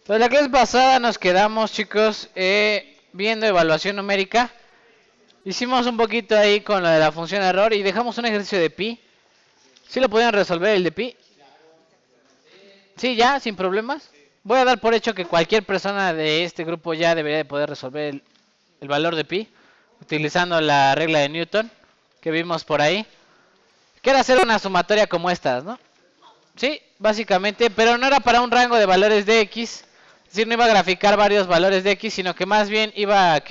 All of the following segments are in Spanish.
Pues la clase pasada nos quedamos, chicos, viendo evaluación numérica. Hicimos un poquito ahí con lo de la función error y dejamos un ejercicio de pi. ¿Sí lo pudieron resolver el de pi? Sí, ya, sin problemas. Voy a dar por hecho que cualquier persona de este grupo ya debería de poder resolver el valor de pi, utilizando la regla de Newton que vimos por ahí. Quiero hacer una sumatoria como estas, ¿no? Sí, básicamente, pero no era para un rango de valores de x. Es decir, no iba a graficar varios valores de x, sino que más bien iba a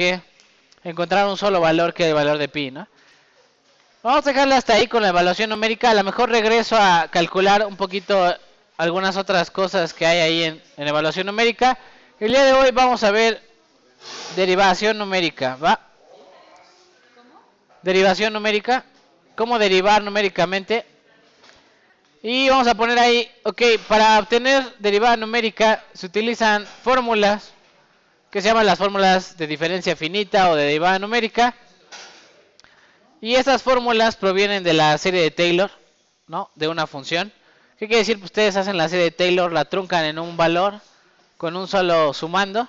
encontrar un solo valor que el valor de pi, ¿no? Vamos a dejarle hasta ahí con la evaluación numérica. A lo mejor regreso a calcular un poquito algunas otras cosas que hay ahí en evaluación numérica. El día de hoy vamos a ver derivación numérica, ¿va? Derivación numérica. Cómo derivar numéricamente. Y vamos a poner ahí, ok, para obtener derivada numérica se utilizan fórmulas que se llaman las fórmulas de diferencia finita o de derivada numérica. Y esas fórmulas provienen de la serie de Taylor, ¿no? De una función. ¿Qué quiere decir? Pues ustedes hacen la serie de Taylor, la truncan en un valor con un solo sumando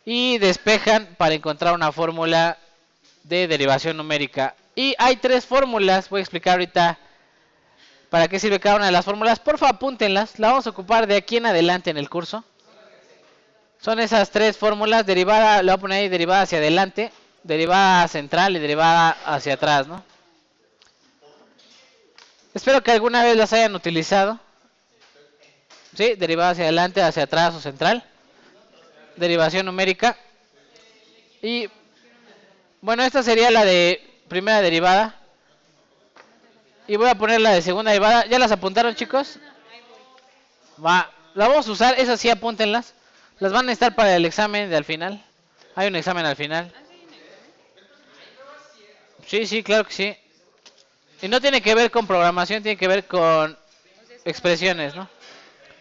y despejan para encontrar una fórmula de derivación numérica. Y hay tres fórmulas, voy a explicar ahorita para qué sirve cada una de las fórmulas. Porfa, apúntenlas, la vamos a ocupar de aquí en adelante en el curso. Son esas tres fórmulas, derivada, le voy a poner ahí derivada hacia adelante, derivada central y derivada hacia atrás, ¿no? Espero que alguna vez las hayan utilizado. ¿Sí? Derivada hacia adelante, hacia atrás o central. Derivación numérica. Y bueno, esta sería la de primera derivada. Y voy a poner la de segunda derivada. ¿Ya las apuntaron, chicos? Va, la vamos a usar, esas sí apúntenlas. Las van a necesitar para el examen de al final. Hay un examen al final. Sí, sí, claro que sí. Y no tiene que ver con programación, tiene que ver con expresiones, ¿no?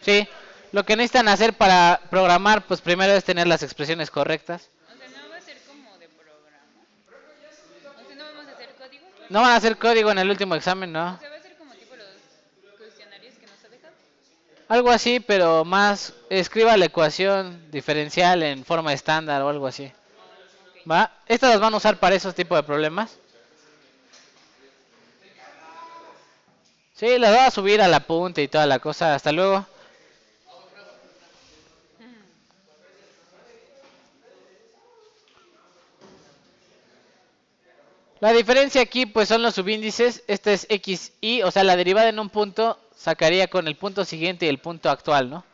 Sí, lo que necesitan hacer para programar, pues primero es tener las expresiones correctas. O sea, no va a ser como de programa. O sea, no vamos a hacer código. No van a hacer código en el último examen, ¿no? O sea, va a ser como tipo los cuestionarios que nos ha dejado. Algo así, pero más, escriba la ecuación diferencial en forma estándar o algo así. ¿Va? Estas las van a usar para esos tipos de problemas. Sí, las voy a subir al apunte y toda la cosa. Hasta luego. La diferencia aquí pues son los subíndices. Este es xy, o sea, la derivada en un punto sacaría con el punto siguiente y el punto actual, ¿no?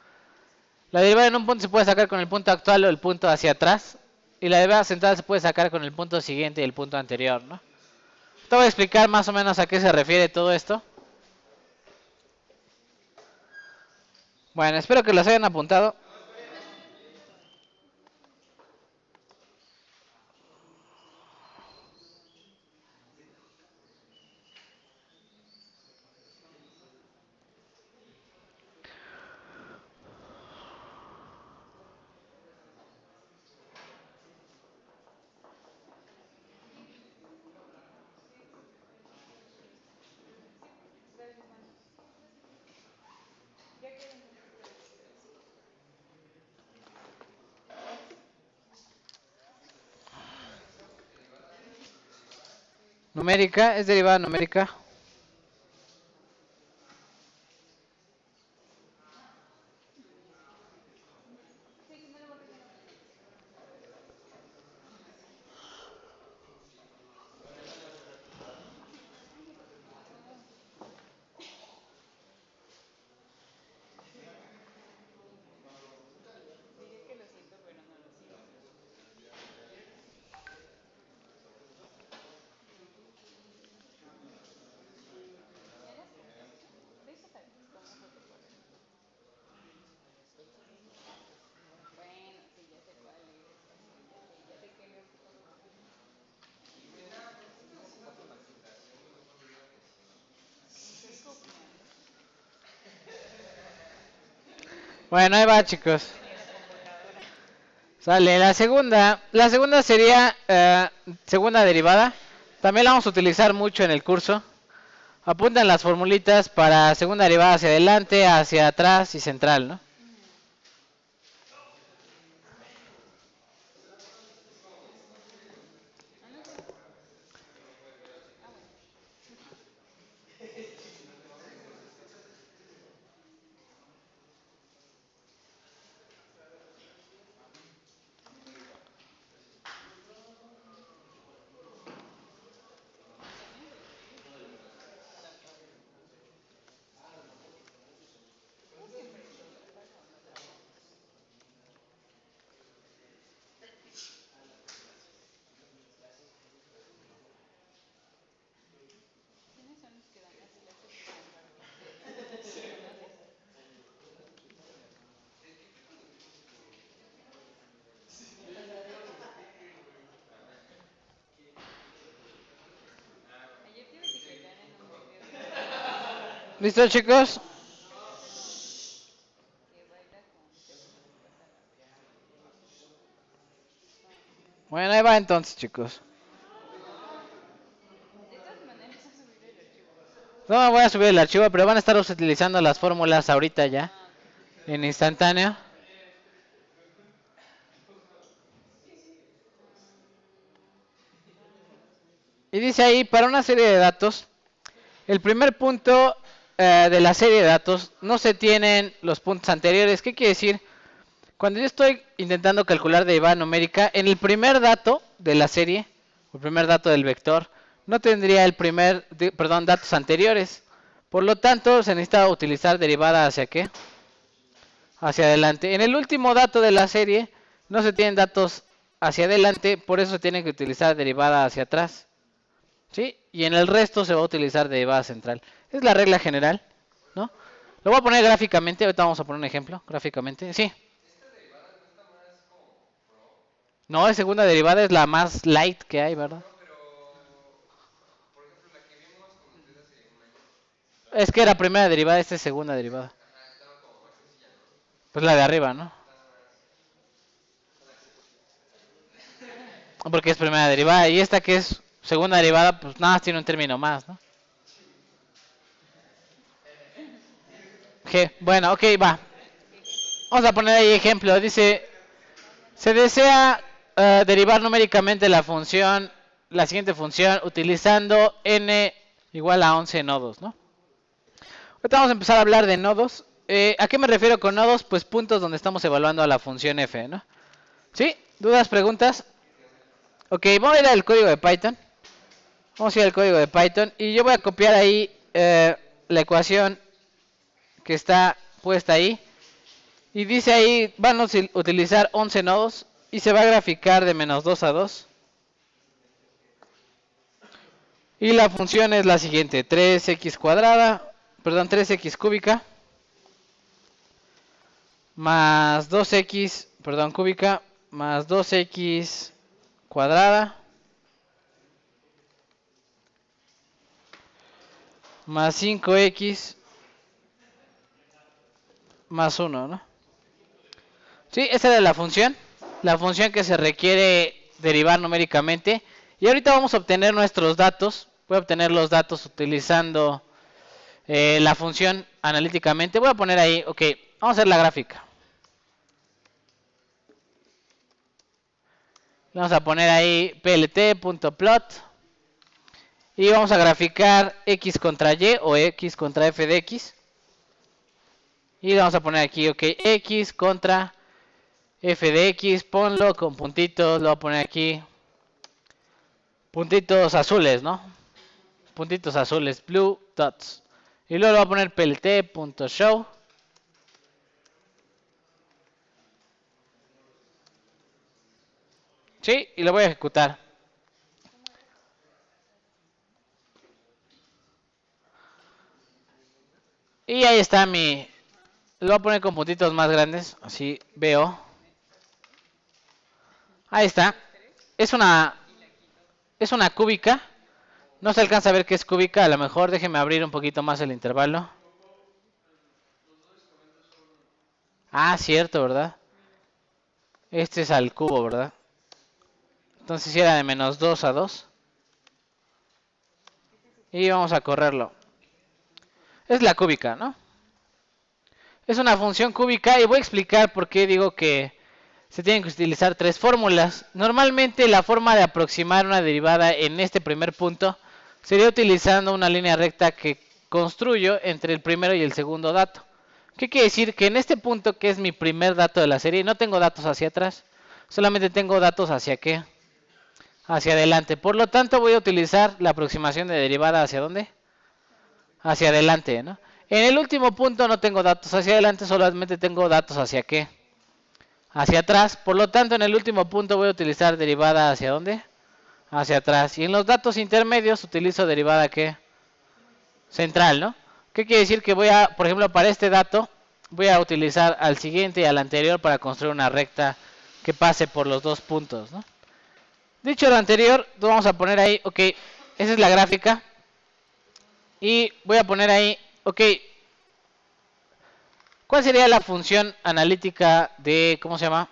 La derivada en un punto se puede sacar con el punto actual o el punto hacia atrás. Y la derivada central se puede sacar con el punto siguiente y el punto anterior, ¿no? Te voy a explicar más o menos a qué se refiere todo esto. Bueno, espero que los hayan apuntado. Numérica, es derivada numérica. Bueno, ahí va, chicos. Sale, la segunda sería segunda derivada. También la vamos a utilizar mucho en el curso. Apuntan las formulitas para segunda derivada hacia adelante, hacia atrás y central, ¿no? ¿Listo, chicos? Bueno, ahí va entonces, chicos. No me voy a subir el archivo, pero van a estar utilizando las fórmulas ahorita ya, en instantáneo. Y dice ahí, para una serie de datos, el primer punto de la serie de datos no se tienen los puntos anteriores. ¿Qué quiere decir? Cuando yo estoy intentando calcular derivada numérica, en el primer dato de la serie, el primer dato del vector, no tendría datos anteriores. Por lo tanto, se necesita utilizar derivada hacia qué? Hacia adelante. En el último dato de la serie, no se tienen datos hacia adelante, por eso se tiene que utilizar derivada hacia atrás. ¿Sí? Y en el resto se va a utilizar derivada central. Es la regla general, ¿no? Lo voy a poner gráficamente, ahorita vamos a poner un ejemplo, gráficamente. Sí. No, es segunda derivada, es la más light que hay, ¿verdad? Es que era primera derivada, esta es segunda derivada. Pues la de arriba, ¿no? Porque es primera derivada. Y esta que es segunda derivada, pues nada más tiene un término más, ¿no? G. Bueno, ok, va. Vamos a poner ahí ejemplo. Dice, se desea derivar numéricamente la siguiente función, utilizando n igual a 11 nodos, ¿no? Ahorita vamos a empezar a hablar de nodos. ¿A qué me refiero con nodos? Pues puntos donde estamos evaluando a la función f, ¿no? ¿Sí? ¿Dudas, preguntas? Ok, vamos a ir al código de Python. Vamos a ir al código de Python y yo voy a copiar ahí la ecuación que está puesta ahí. Y dice ahí, van a utilizar 11 nodos y se va a graficar de menos 2 a 2. Y la función es la siguiente, 3x cúbica más 2x, cúbica más 2x cuadrada más 5x más 1, ¿no? Sí, esa era la función que se requiere derivar numéricamente. Y ahorita vamos a obtener nuestros datos. Voy a obtener los datos utilizando la función analíticamente. Voy a poner ahí, ok, vamos a hacer la gráfica. Vamos a poner ahí plt.plot. Y vamos a graficar x contra y o x contra f de x. Y vamos a poner aquí, ok, x contra f de x, ponlo con puntitos, lo voy a poner aquí, puntitos azules, ¿no? Puntitos azules, blue dots. Y luego lo voy a poner plt.show. Sí, y lo voy a ejecutar. Y ahí está lo voy a poner con puntitos más grandes, así veo. Ahí está. Es una cúbica. No se alcanza a ver que es cúbica. A lo mejor déjenme abrir un poquito más el intervalo. Ah, cierto, ¿verdad? Este es al cubo, ¿verdad? Entonces si era de menos 2 a 2. Y vamos a correrlo. Es la cúbica, ¿no? Es una función cúbica y voy a explicar por qué digo que se tienen que utilizar tres fórmulas. Normalmente la forma de aproximar una derivada en este primer punto sería utilizando una línea recta que construyo entre el primero y el segundo dato. ¿Qué quiere decir? Que en este punto, que es mi primer dato de la serie, no tengo datos hacia atrás, solamente tengo datos hacia ¿qué? Hacia adelante. Por lo tanto, voy a utilizar la aproximación de derivada hacia ¿dónde? Hacia adelante, ¿no? En el último punto no tengo datos hacia adelante, solamente tengo datos hacia ¿qué? Hacia atrás. Por lo tanto, en el último punto voy a utilizar derivada hacia ¿dónde? Hacia atrás. Y en los datos intermedios utilizo derivada ¿qué? Central, ¿no? ¿Qué quiere decir? Que voy a, por ejemplo, para este dato, voy a utilizar al siguiente y al anterior para construir una recta que pase por los dos puntos, ¿no? Dicho lo anterior, vamos a poner ahí, ok, esa es la gráfica. Y voy a poner ahí Ok. ¿Cuál sería la función analítica de, ¿cómo se llama?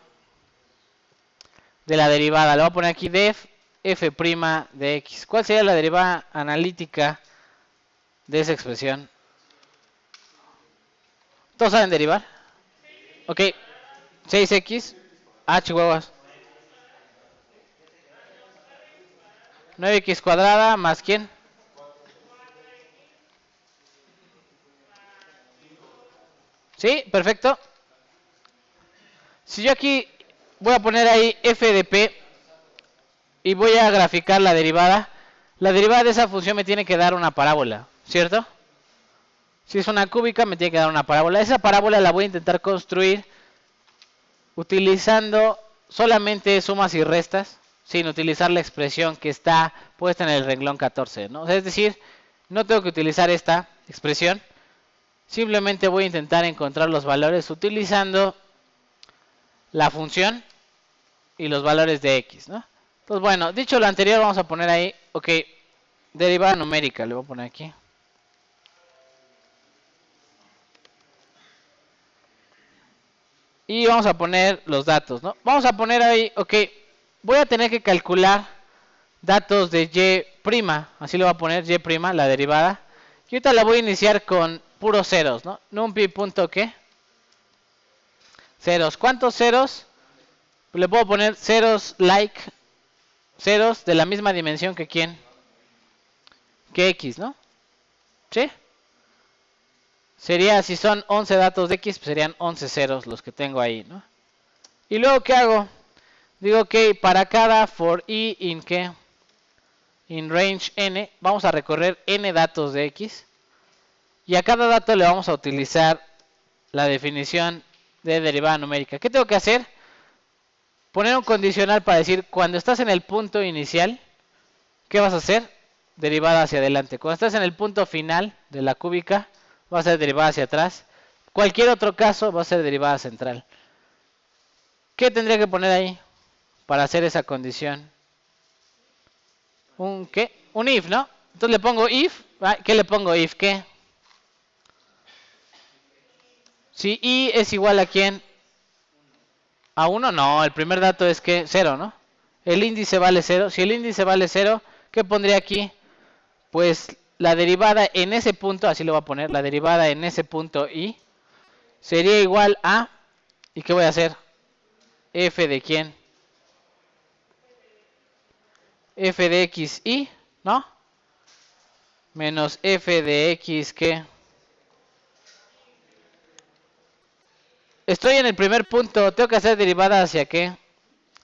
De la derivada. Le voy a poner aquí def f' de x. ¿Cuál sería la derivada analítica de esa expresión? ¿Todos saben derivar? Ok. 6x. Ah, chihuahuas. 9x cuadrada más ¿quién? ¿Sí? Perfecto. Si yo aquí voy a poner ahí f de p y voy a graficar la derivada de esa función me tiene que dar una parábola, ¿cierto? Si es una cúbica me tiene que dar una parábola. Esa parábola la voy a intentar construir utilizando solamente sumas y restas, sin utilizar la expresión que está puesta en el renglón 14, ¿no? Es decir, no tengo que utilizar esta expresión. Simplemente voy a intentar encontrar los valores utilizando la función y los valores de x, ¿no? Entonces, bueno, dicho lo anterior, vamos a poner ahí, ok, derivada numérica, le voy a poner aquí. Y vamos a poner los datos, ¿no? Vamos a poner ahí, ok, voy a tener que calcular datos de y', así le voy a poner y', la derivada. Y ahorita la voy a iniciar con puros ceros, ¿no? Numpy punto ¿qué? Ceros. ¿Cuántos ceros? Le puedo poner ceros like, ceros de la misma dimensión que quién, que x, ¿no? ¿Sí? Sería, si son 11 datos de x, pues serían 11 ceros los que tengo ahí, ¿no? Y luego, ¿qué hago? Digo que para cada for i in ¿qué? In range n, vamos a recorrer n datos de x. Y a cada dato le vamos a utilizar la definición de derivada numérica. ¿Qué tengo que hacer? Poner un condicional para decir, cuando estás en el punto inicial, ¿qué vas a hacer? Derivada hacia adelante. Cuando estás en el punto final de la cúbica, va a ser derivada hacia atrás. Cualquier otro caso va a ser derivada central. ¿Qué tendría que poner ahí para hacer esa condición? ¿Un qué? Un if, ¿no? Entonces le pongo if. ¿Qué le pongo if? ¿Qué? Si i es igual a ¿quién? ¿A 1? No, el primer dato es que 0, ¿no? El índice vale 0. Si el índice vale 0, ¿qué pondría aquí? Pues la derivada en ese punto, así lo voy a poner, la derivada en ese punto i sería igual a, ¿y qué voy a hacer? F de quién? F de x i, ¿no? Menos f de x, ¿qué? Estoy en el primer punto, tengo que hacer derivada hacia ¿qué?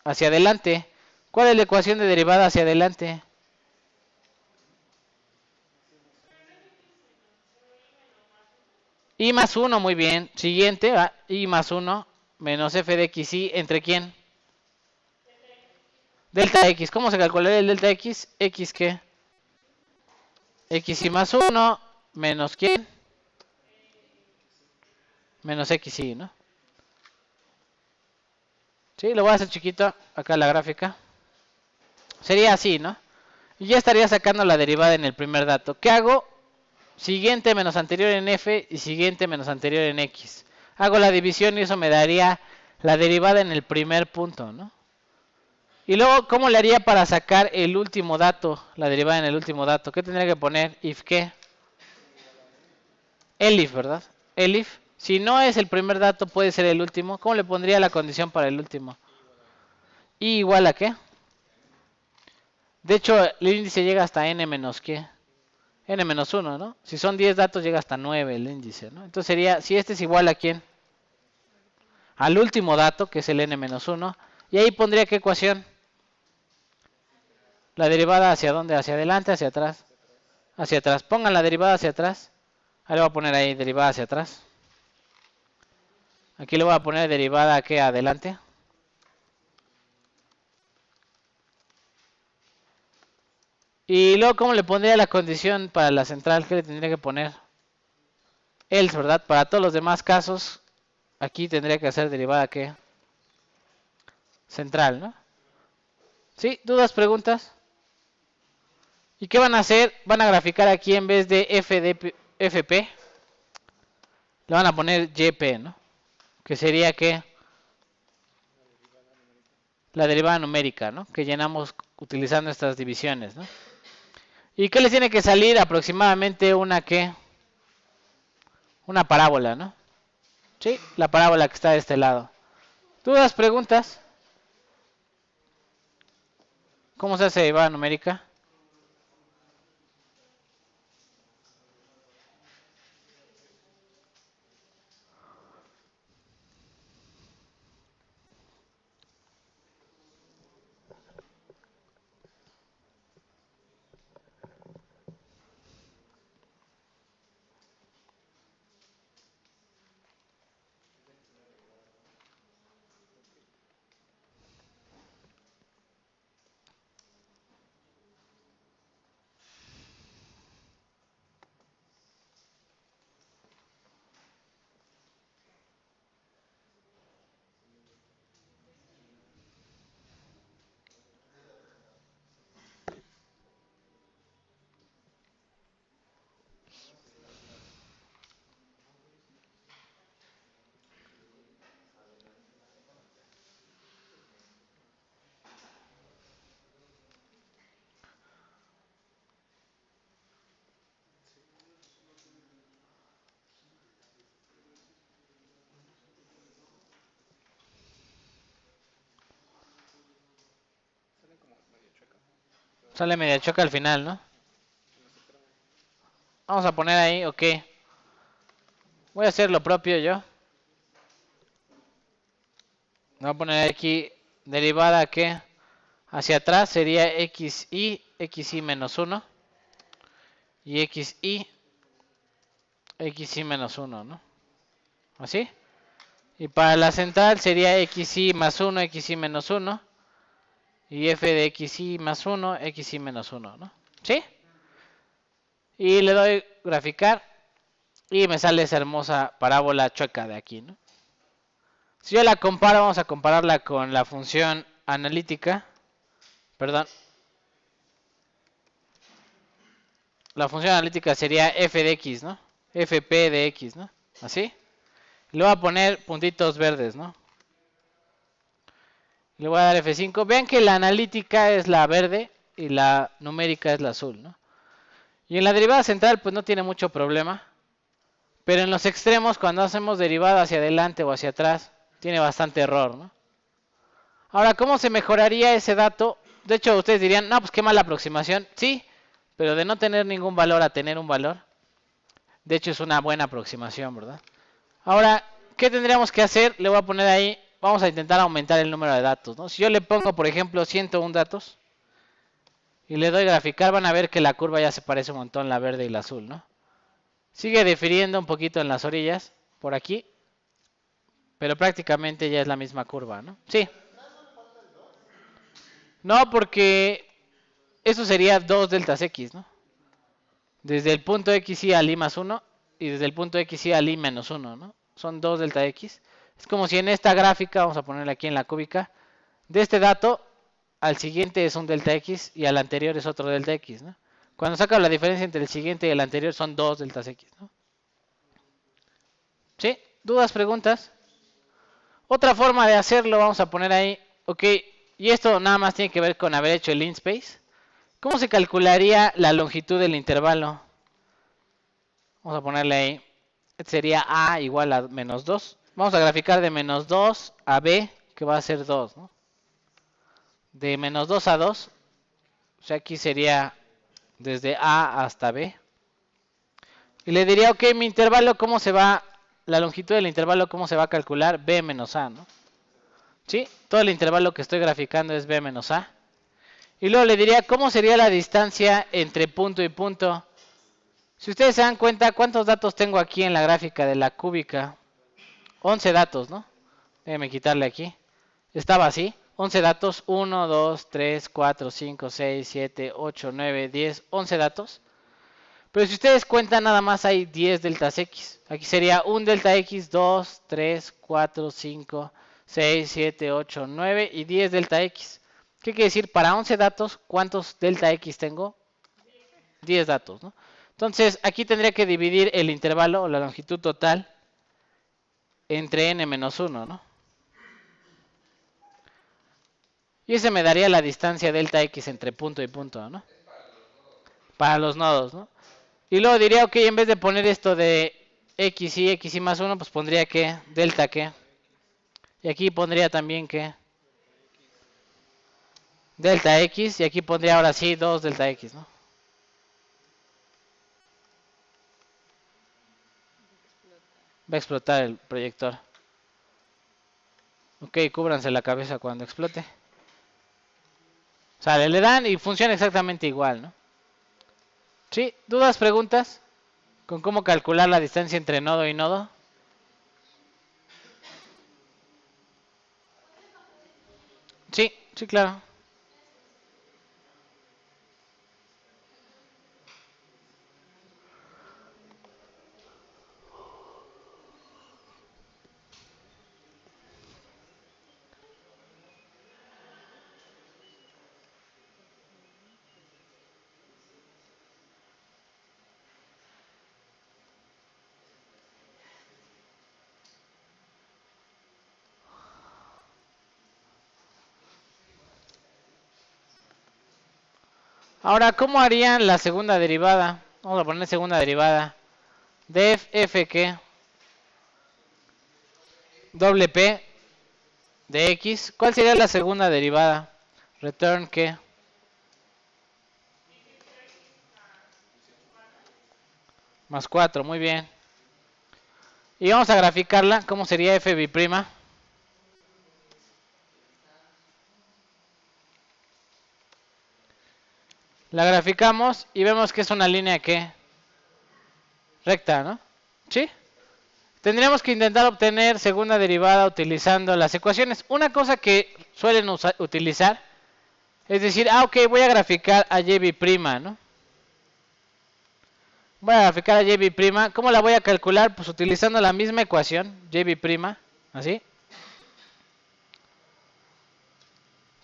Hacia adelante. ¿Cuál es la ecuación de derivada hacia adelante? I más 1, muy bien. Siguiente, I más 1 menos f de x i, ¿entre quién? Delta x. ¿Cómo se calcularía el delta x? X, ¿qué? X i más 1 menos ¿quién? Menos x i, ¿no? Sí, lo voy a hacer chiquito acá en la gráfica. Sería así, ¿no? Y ya estaría sacando la derivada en el primer dato. ¿Qué hago? Siguiente menos anterior en f y siguiente menos anterior en x. Hago la división y eso me daría la derivada en el primer punto, ¿no? Y luego, ¿cómo le haría para sacar el último dato? La derivada en el último dato. ¿Qué tendría que poner? If ¿qué? Elif, ¿verdad? Elif. Si no es el primer dato, puede ser el último. ¿Cómo le pondría la condición para el último? I igual a ¿qué? De hecho, el índice llega hasta n menos ¿qué? N menos 1, ¿no? Si son 10 datos, llega hasta 9 el índice, ¿no? Entonces sería, si este es igual a ¿quién? Al último dato, que es el n menos 1. Y ahí pondría ¿qué ecuación? La derivada hacia dónde? Hacia adelante, hacia atrás. Hacia atrás. Pongan la derivada hacia atrás. Ahí le voy a poner ahí derivada hacia atrás. Aquí le voy a poner derivada aquí adelante. Y luego, ¿cómo le pondría la condición para la central? ¿Qué le tendría que poner? Else, ¿verdad? Para todos los demás casos, aquí tendría que hacer derivada ¿qué? Central, ¿no? ¿Sí? ¿Dudas, preguntas? ¿Y qué van a hacer? Van a graficar aquí en vez de f de fp. le van a poner YP, ¿no? Que sería que la derivada numérica, ¿no? Que llenamos utilizando estas divisiones, ¿no? ¿Y qué les tiene que salir? Aproximadamente una ¿qué? Una parábola, ¿no? Sí, la parábola que está de este lado. ¿Dudas, preguntas? ¿Cómo se hace derivada numérica? Sale media choca al final, ¿no? Vamos a poner ahí, ok. Voy a hacer lo propio yo. Voy a poner aquí derivada que hacia atrás sería xi menos 1. Y xi menos 1, ¿no? ¿Así? Y para la central sería xi más 1, xi menos 1. Y f de xi más 1, xi menos 1, ¿no? ¿Sí? Y le doy graficar. Y me sale esa hermosa parábola chueca de aquí, ¿no? Si yo la comparo, vamos a compararla con la función analítica. Perdón. La función analítica sería f de x, ¿no? fp de x, ¿no? Así. Le voy a poner puntitos verdes, ¿no? Le voy a dar F5. Vean que la analítica es la verde y la numérica es la azul, ¿no? Y en la derivada central pues no tiene mucho problema. Pero en los extremos, cuando hacemos derivada hacia adelante o hacia atrás, tiene bastante error, ¿no? Ahora, ¿cómo se mejoraría ese dato? De hecho, ustedes dirían, no, pues qué mala aproximación. Sí, pero de no tener ningún valor a tener un valor, de hecho es una buena aproximación, ¿verdad? Ahora, ¿qué tendríamos que hacer? Le voy a poner ahí, vamos a intentar aumentar el número de datos, ¿no? Si yo le pongo, por ejemplo, 101 datos y le doy graficar, van a ver que la curva ya se parece un montón, la verde y la azul, ¿no? Sigue difiriendo un poquito en las orillas, por aquí, pero prácticamente ya es la misma curva, ¿no? Sí. No, porque eso sería 2 deltas x, ¿no? Desde el punto xy al i más 1 y desde el punto xy al i menos 1, ¿no? Son 2 delta x. Es como si en esta gráfica, vamos a ponerla aquí en la cúbica, de este dato al siguiente es un delta x y al anterior es otro delta x, ¿no? Cuando saco la diferencia entre el siguiente y el anterior son 2 deltas x, ¿no? ¿Sí? ¿Dudas, preguntas? Otra forma de hacerlo, vamos a poner ahí, ok, y esto nada más tiene que ver con haber hecho el linspace. ¿Cómo se calcularía la longitud del intervalo? Vamos a ponerle ahí, este sería a igual a menos 2. Vamos a graficar de menos 2 a b, que va a ser 2, ¿no? De menos 2 a 2, o sea, aquí sería desde a hasta b. Y le diría, ok, mi intervalo, ¿cómo se va? La longitud del intervalo, ¿cómo se va a calcular? B menos a, ¿no? ¿Sí? Todo el intervalo que estoy graficando es B menos A. Y luego le diría, ¿cómo sería la distancia entre punto y punto? Si ustedes se dan cuenta, ¿cuántos datos tengo aquí en la gráfica de la cúbica? 11 datos, ¿no? Déjenme quitarle aquí. Estaba así. 11 datos. 1, 2, 3, 4, 5, 6, 7, 8, 9, 10. 11 datos. Pero si ustedes cuentan, nada más hay 10 deltas x. Aquí sería 1 delta x, 2, 3, 4, 5, 6, 7, 8, 9 y 10 delta x. ¿Qué quiere decir? Para 11 datos, ¿cuántos delta x tengo? 10 datos, ¿no? Entonces, aquí tendría que dividir el intervalo o la longitud total entre n menos 1, ¿no? Y ese me daría la distancia delta x entre punto y punto, ¿no? Para los nodos, ¿no? Y luego diría, ok, en vez de poner esto de x y más 1, pues pondría que delta que. Y aquí pondría también que delta x. Y aquí pondría ahora sí 2 delta x, ¿no? Va a explotar el proyector. Ok, cúbranse la cabeza cuando explote. Sale, le dan y funciona exactamente igual, ¿no? ¿Sí? ¿Dudas, preguntas? ¿Con cómo calcular la distancia entre nodo y nodo? Sí, sí, claro. Ahora, ¿cómo harían la segunda derivada? Vamos a poner segunda derivada. De f que doble p de x. ¿Cuál sería la segunda derivada? Return que más 4, muy bien. Y vamos a graficarla. ¿Cómo sería f bi'prima? La graficamos y vemos que es una línea que recta, ¿no? ¿Sí? Tendríamos que intentar obtener segunda derivada utilizando las ecuaciones. Una cosa que suelen utilizar es decir, ok, voy a graficar a y bi'prima, ¿no? Voy a graficar a y bi'prima. ¿Cómo la voy a calcular? Pues utilizando la misma ecuación, y bi'prima, así.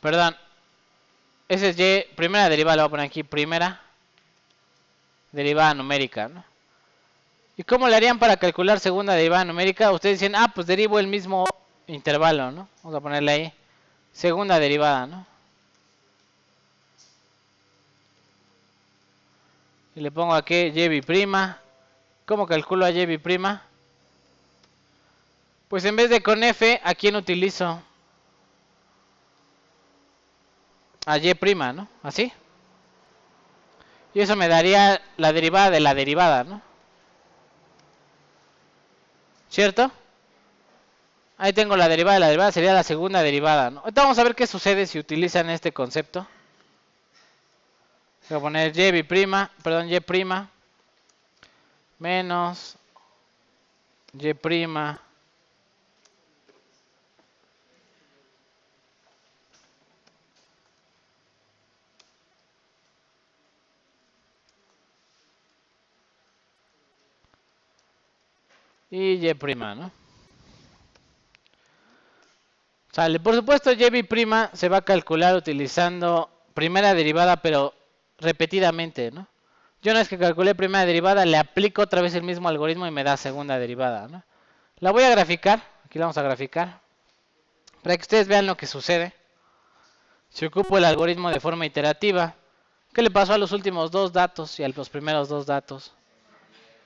Perdón, ese es y, primera derivada, la voy a poner aquí, primera derivada numérica, ¿no? ¿Y cómo le harían para calcular segunda derivada numérica? Ustedes dicen, pues derivo el mismo intervalo, ¿no? Vamos a ponerle ahí, segunda derivada, ¿no? Y le pongo aquí y bi'prima. ¿Cómo calculo a y bi'prima? Pues en vez de con f, ¿a quién utilizo? A y prima, ¿no? Así. Y eso me daría la derivada de la derivada, ¿no? ¿Cierto? Ahí tengo la derivada de la derivada, sería la segunda derivada, ¿no? Ahorita vamos a ver qué sucede si utilizan este concepto. Voy a poner y bi'prima, perdón, y prima menos y prima y prima, ¿no? Sale, por supuesto y bi'prima se va a calcular utilizando primera derivada, pero repetidamente, ¿no? Yo una vez que calculé primera derivada, le aplico otra vez el mismo algoritmo y me da segunda derivada, ¿no? La voy a graficar, aquí la vamos a graficar, para que ustedes vean lo que sucede. Si ocupo el algoritmo de forma iterativa, ¿qué le pasó a los últimos dos datos y a los primeros dos datos?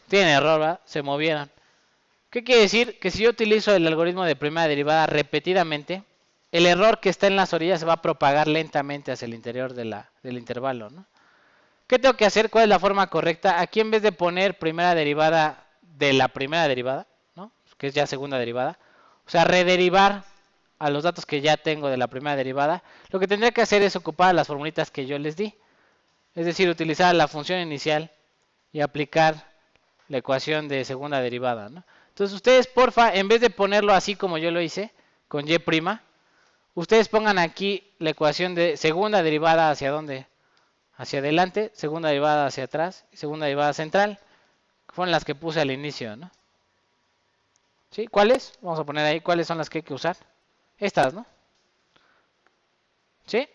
Tiene error, ¿verdad? Se movieron. ¿Qué quiere decir? Que si yo utilizo el algoritmo de primera derivada repetidamente, el error que está en las orillas se va a propagar lentamente hacia el interior del intervalo, ¿no? ¿Qué tengo que hacer? ¿Cuál es la forma correcta? Aquí en vez de poner primera derivada de la primera derivada, ¿no? Que es ya segunda derivada, o sea, rederivar a los datos que ya tengo de la primera derivada, lo que tendría que hacer es ocupar las formulitas que yo les di. Es decir, utilizar la función inicial y aplicar la ecuación de segunda derivada, ¿no? Entonces ustedes, porfa, en vez de ponerlo así como yo lo hice, con y prima, ustedes pongan aquí la ecuación de segunda derivada hacia dónde, hacia adelante, segunda derivada hacia atrás y segunda derivada central, que fueron las que puse al inicio, ¿no? ¿Sí? ¿Cuáles? Vamos a poner ahí cuáles son las que hay que usar. Estas, ¿no? ¿Sí?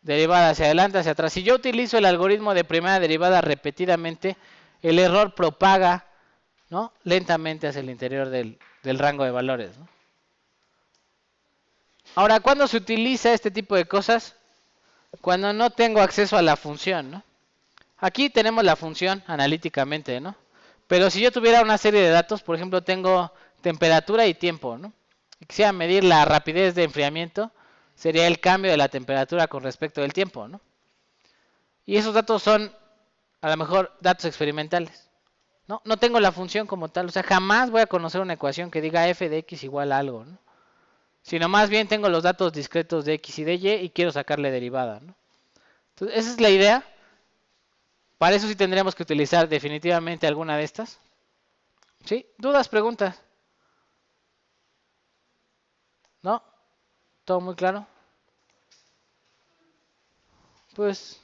Derivada hacia adelante, hacia atrás. Si yo utilizo el algoritmo de primera derivada repetidamente, el error propaga, ¿no? Lentamente hacia el interior del del rango de valores, ¿no? Ahora, ¿cuándo se utiliza este tipo de cosas? Cuando no tengo acceso a la función, ¿no? Aquí tenemos la función analíticamente, ¿no? Pero si yo tuviera una serie de datos, por ejemplo, tengo temperatura y tiempo, ¿no? Y quisiera medir la rapidez de enfriamiento, sería el cambio de la temperatura con respecto del tiempo, ¿no? Y esos datos son, a lo mejor, datos experimentales, ¿no? No tengo la función como tal, o sea, jamás voy a conocer una ecuación que diga f de x igual a algo, ¿no? Sino más bien tengo los datos discretos de x y de y y quiero sacarle derivada, ¿no? Entonces, esa es la idea. Para eso sí tendríamos que utilizar definitivamente alguna de estas. ¿Sí? ¿Dudas, preguntas? ¿No? ¿Todo muy claro? Pues,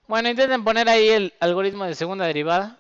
bueno, intenten poner ahí el algoritmo de segunda derivada.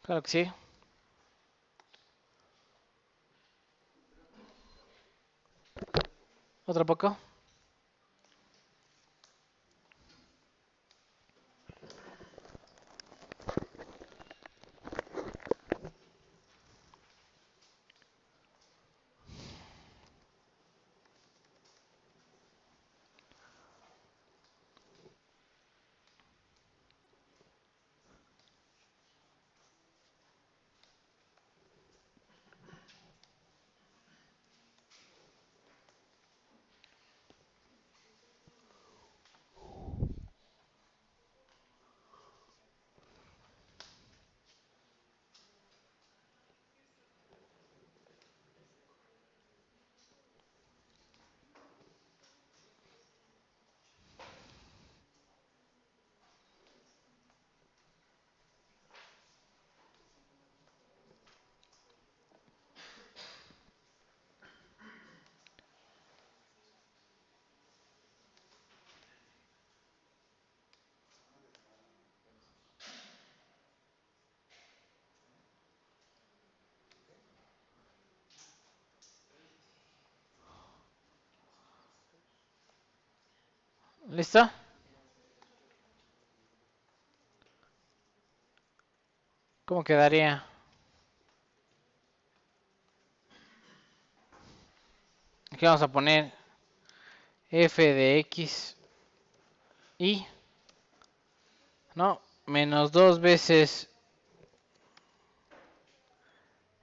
Claro que sí. ¿Otro poco? ¿Listo? ¿Cómo quedaría? Aquí vamos a poner f de x y, ¿no? Menos 2 veces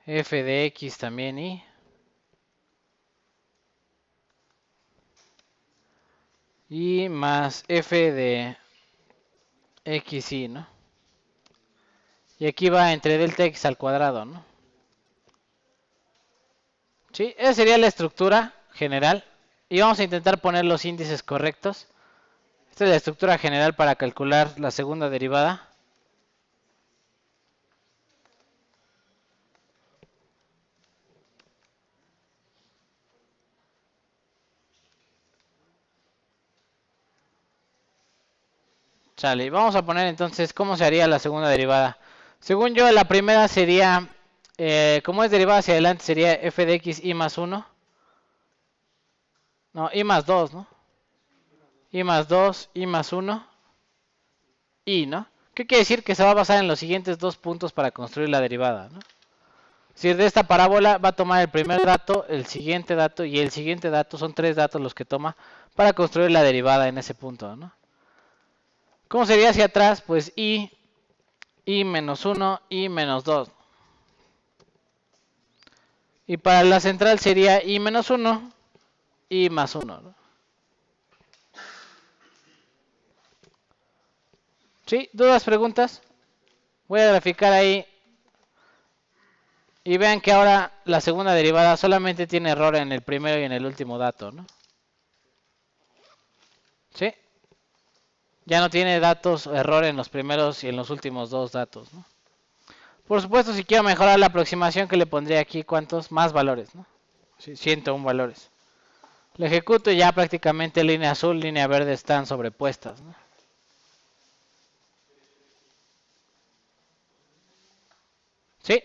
f de x también y más f de x y, ¿no? Y aquí va entre delta x al cuadrado, ¿no? ¿Sí? Esa sería la estructura general. Y vamos a intentar poner los índices correctos. Esta es la estructura general para calcular la segunda derivada. Sale, vamos a poner entonces cómo se haría la segunda derivada. Según yo, la primera sería, como es derivada hacia adelante, sería f de x y más 1. No, y más 2, ¿no? Y más 2, y más 1, y, ¿no? ¿Qué quiere decir? Que se va a basar en los siguientes dos puntos para construir la derivada, ¿no? Es decir, de esta parábola va a tomar el primer dato, el siguiente dato y el siguiente dato. Son tres datos los que toma para construir la derivada en ese punto, ¿no? ¿Cómo sería hacia atrás? Pues y menos 1, y menos 2. Y para la central sería y menos 1, y más 1, ¿no? ¿Sí? ¿Dudas, preguntas? Voy a graficar ahí. Y vean que ahora la segunda derivada solamente tiene error en el primero y en el último dato, ¿no? ¿Sí? Ya no tiene datos, error en los primeros y en los últimos dos datos, ¿no? Por supuesto, si quiero mejorar la aproximación, que le pondría aquí, ¿cuántos? Más valores, ¿no? Sí, 101 valores. Le ejecuto y ya prácticamente línea azul, línea verde están sobrepuestas, ¿no? Sí.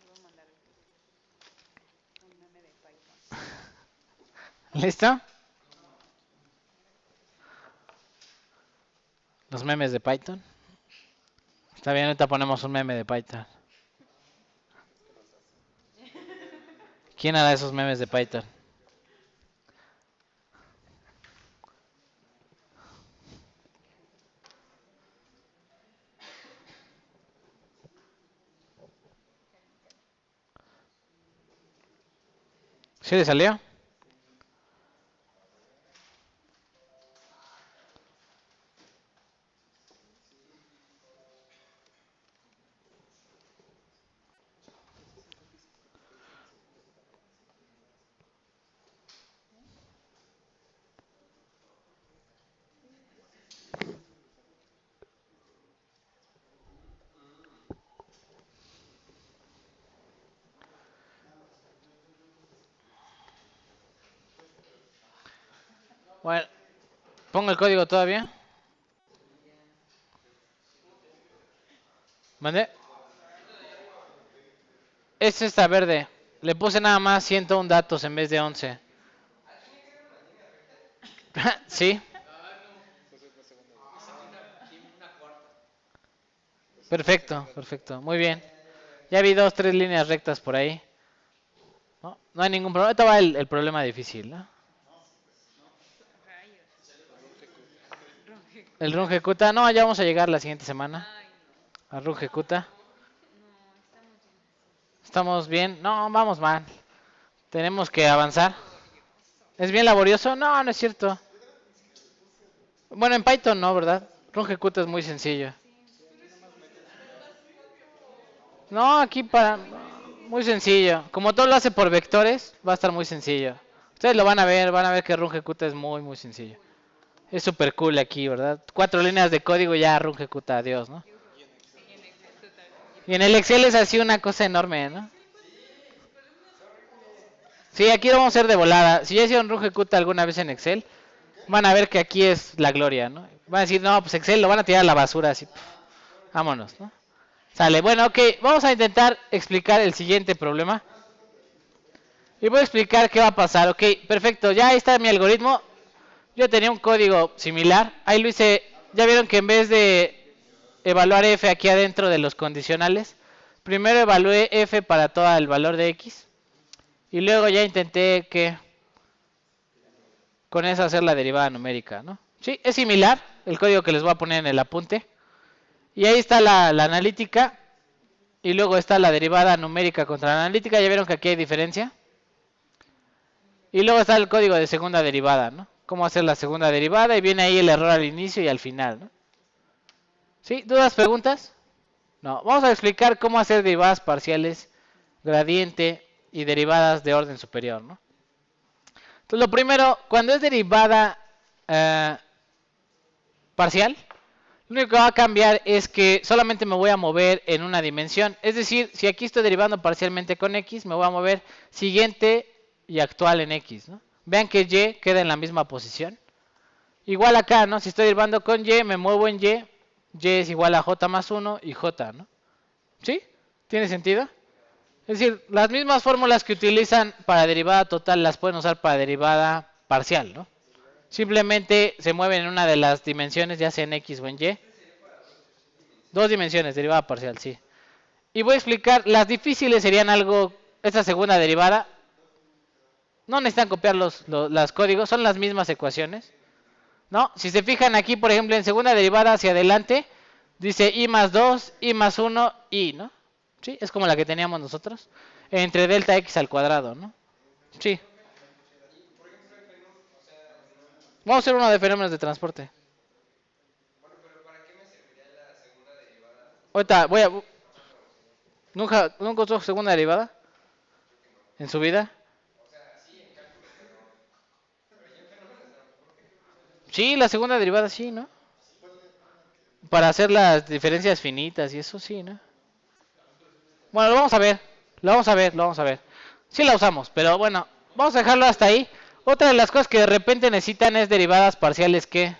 Voy a mandar un meme de Python. ¿Listo? Los memes de Python. Está bien, ahorita ponemos un meme de Python. ¿Quién hará esos memes de Python? ¿Sí le salió? Bueno, pongo el código todavía. ¿Mande? Es esta verde. Le puse nada más 101 datos en vez de 11. Sí. Perfecto, perfecto. Muy bien. Ya vi 2, 3 líneas rectas por ahí. No, no hay ningún problema. Ahorita va el problema difícil, ¿no? Rayos. El run ejecuta. No, ya vamos a llegar la siguiente semana. Ay, Al run ejecuta. no, estamos bien. ¿Estamos bien? No, vamos mal. Tenemos que avanzar. ¿Es bien laborioso? No, no es cierto. Bueno, en Python no, ¿verdad? Run ejecuta es muy sencillo. No, aquí para... Muy sencillo. Como todo lo hace por vectores, va a estar muy sencillo. Ustedes lo van a ver que run ejecuta es muy, muy sencillo. Es súper cool aquí, ¿verdad? 4 líneas de código ya run ejecuta, adiós, ¿no? Sí, en Excel total. Y en el Excel es así una cosa enorme, ¿no? Sí, aquí lo vamos a hacer de volada. Si ya hicieron run ejecuta alguna vez en Excel, van a ver que aquí es la gloria, ¿no? Van a decir, no, pues Excel lo van a tirar a la basura, así. Pf, vámonos, ¿no? Sale, bueno, ok, vamos a intentar explicar el siguiente problema. Y voy a explicar qué va a pasar. Ok, perfecto, ya está mi algoritmo. Yo tenía un código similar. Ahí lo hice. Ya vieron que en vez de evaluar f aquí adentro de los condicionales, primero evalué f para todo el valor de x. Y luego ya intenté que con eso hacer la derivada numérica, ¿no? Sí, es similar el código que les voy a poner en el apunte. Y ahí está la analítica. Y luego está la derivada numérica contra la analítica. Ya vieron que aquí hay diferencia. Y luego está el código de segunda derivada, ¿no? Cómo hacer la segunda derivada y viene ahí el error al inicio y al final, ¿no? ¿Sí? ¿Dudas, preguntas? No. Vamos a explicar cómo hacer derivadas parciales, gradiente y derivadas de orden superior, ¿no? Entonces, lo primero, cuando es derivada parcial, lo único que va a cambiar es que solamente me voy a mover en una dimensión. Es decir, si aquí estoy derivando parcialmente con x, me voy a mover siguiente y actual en x, ¿no? Vean que y queda en la misma posición. Igual acá, ¿no? Si estoy derivando con y, me muevo en y. Y es igual a j más 1 y j, ¿no? ¿Sí? ¿Tiene sentido? Es decir, las mismas fórmulas que utilizan para derivada total las pueden usar para derivada parcial, ¿no? Simplemente se mueven en una de las dimensiones, ya sea en x o en y. Dos dimensiones, derivada parcial, sí. Y voy a explicar, las difíciles serían algo, esta segunda derivada. No necesitan copiar las códigos, son las mismas ecuaciones. ¿No? Si se fijan aquí, por ejemplo, en segunda derivada hacia adelante, dice i más 2, i más 1, i, ¿no? Sí, es como la que teníamos nosotros. Entre delta x al cuadrado, ¿no? Sí. Vamos a hacer uno de fenómenos de transporte. Ahorita voy a... ¿Nunca usó segunda derivada? ¿En su vida? Sí, la segunda derivada sí, ¿no? Para hacer las diferencias finitas y eso sí, ¿no? Bueno, lo vamos a ver. Lo vamos a ver. Sí la usamos, pero bueno, vamos a dejarlo hasta ahí. Otra de las cosas que de repente necesitan es derivadas parciales que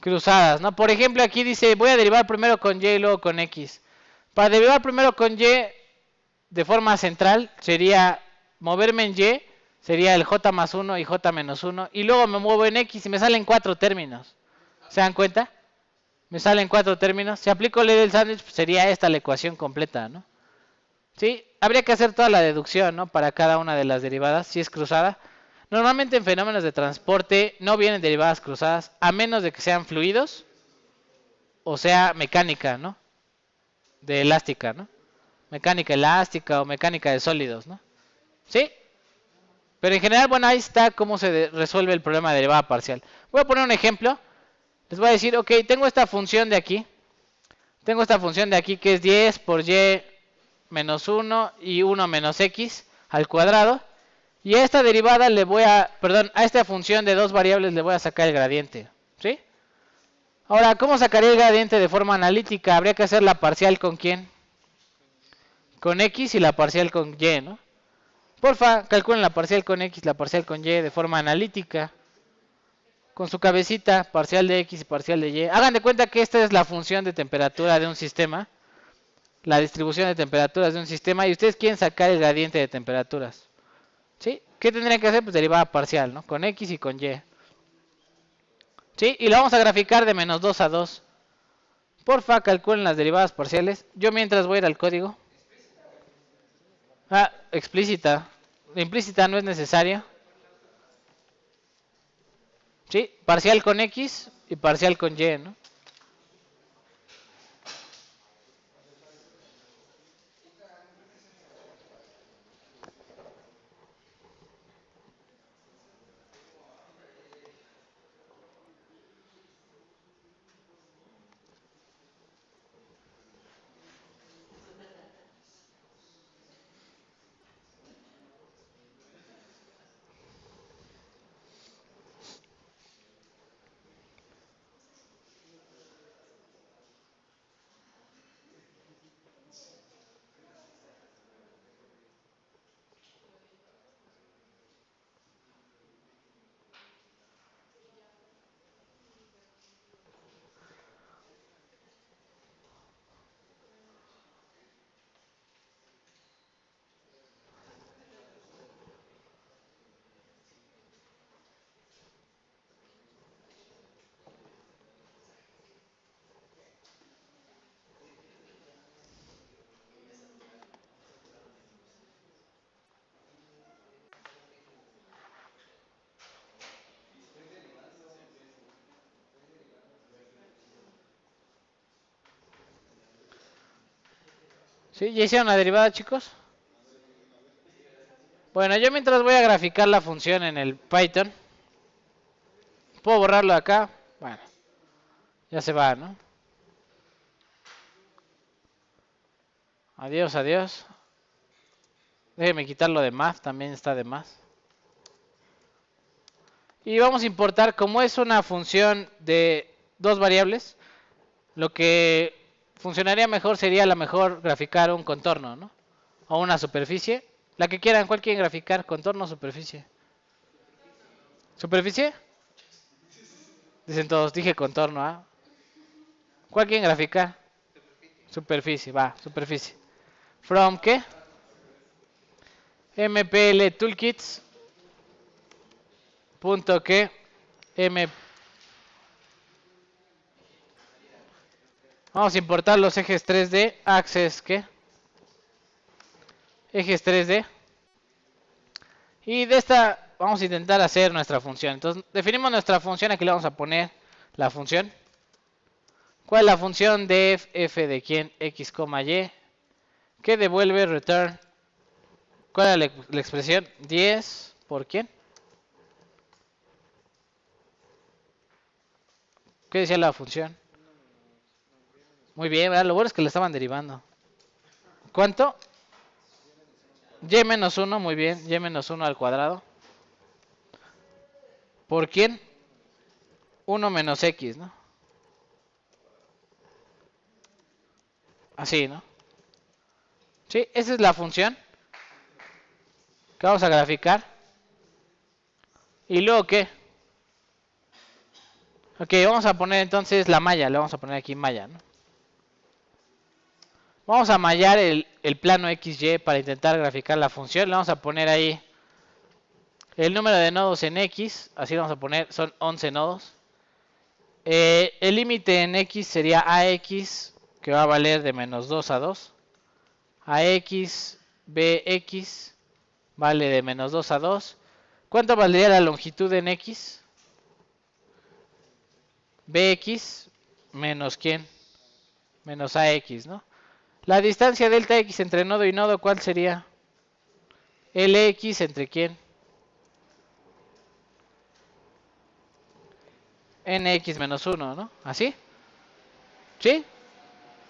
cruzadas, ¿no? Por ejemplo, aquí dice, voy a derivar primero con y y luego con x. Para derivar primero con y de forma central sería moverme en y, sería el j más 1 y j menos 1, y luego me muevo en x y me salen 4 términos. ¿Se dan cuenta? Me salen 4 términos. Si aplico ley del sándwich, pues sería esta la ecuación completa, ¿no? ¿Sí? Habría que hacer toda la deducción, ¿no? Para cada una de las derivadas, si es cruzada. Normalmente en fenómenos de transporte no vienen derivadas cruzadas, a menos de que sean fluidos o sea mecánica, ¿no? De elástica, ¿no? Mecánica elástica o mecánica de sólidos, ¿no? ¿Sí? Pero en general, bueno, ahí está cómo se resuelve el problema de derivada parcial. Voy a poner un ejemplo. Les voy a decir, ok, tengo esta función de aquí. Tengo esta función de aquí que es 10 por y menos 1 y 1 menos x al cuadrado. Y a esta derivada le voy a, perdón, a esta función de dos variables le voy a sacar el gradiente. ¿Sí? Ahora, ¿cómo sacaría el gradiente de forma analítica? Habría que hacer la parcial con quién. Con x y la parcial con y, ¿no? Porfa, calculen la parcial con x, la parcial con y de forma analítica. Con su cabecita, parcial de x y parcial de y. Hagan de cuenta que esta es la función de temperatura de un sistema. La distribución de temperaturas de un sistema. Y ustedes quieren sacar el gradiente de temperaturas. ¿Sí? ¿Qué tendrían que hacer? Pues derivada parcial, ¿no? Con x y con y. ¿Sí? Y lo vamos a graficar de menos 2 a 2. Porfa, calculen las derivadas parciales. Yo mientras voy a ir al código. Ah, explícita. Implícita no es necesaria. ¿Sí? Parcial con x y parcial con y, ¿no? ¿Sí? ¿Ya hicieron la derivada, chicos? Bueno, yo mientras voy a graficar la función en el Python. ¿Puedo borrarlo de acá? Bueno, ya se va, ¿no? Adiós, adiós. Déjenme quitarlo de math, también está de más. Y vamos a importar, como es una función de dos variables, lo que funcionaría mejor sería a lo mejor graficar un contorno, ¿no? O una superficie. La que quieran, ¿cuál quieren graficar? ¿Contorno o superficie? ¿Superficie? Dicen todos, dije contorno, ¿ah? ¿Cuál quieren graficar? Superficie, va, superficie. ¿From qué? MPL Toolkits. Punto que M. Vamos a importar los ejes 3D. Access, ¿qué? Ejes 3D. Y de esta vamos a intentar hacer nuestra función. Entonces definimos nuestra función, aquí le vamos a poner la función. ¿Cuál es la función de f de quién? X, y, que devuelve return. ¿Cuál es la expresión? 10 por quién? ¿Qué decía la función? Muy bien, ¿verdad? Lo bueno es que le estaban derivando. ¿Cuánto? Y menos 1, muy bien. Y menos 1 al cuadrado. ¿Por quién? 1 menos x, ¿no? Así, ¿no? Sí, esa es la función que vamos a graficar. ¿Y luego qué? Ok, vamos a poner entonces la malla. Le vamos a poner aquí malla, ¿no? Vamos a mallar el plano XY para intentar graficar la función. Le vamos a poner ahí el número de nodos en X. Así lo vamos a poner, son 11 nodos. El límite en X sería AX, que va a valer de menos 2 a 2. AX, BX, vale de menos 2 a 2. ¿Cuánto valdría la longitud en X? BX menos ¿quién? Menos AX, ¿no? La distancia delta X entre nodo y nodo, ¿cuál sería? LX entre ¿quién? NX menos 1, ¿no? ¿Así? ¿Sí?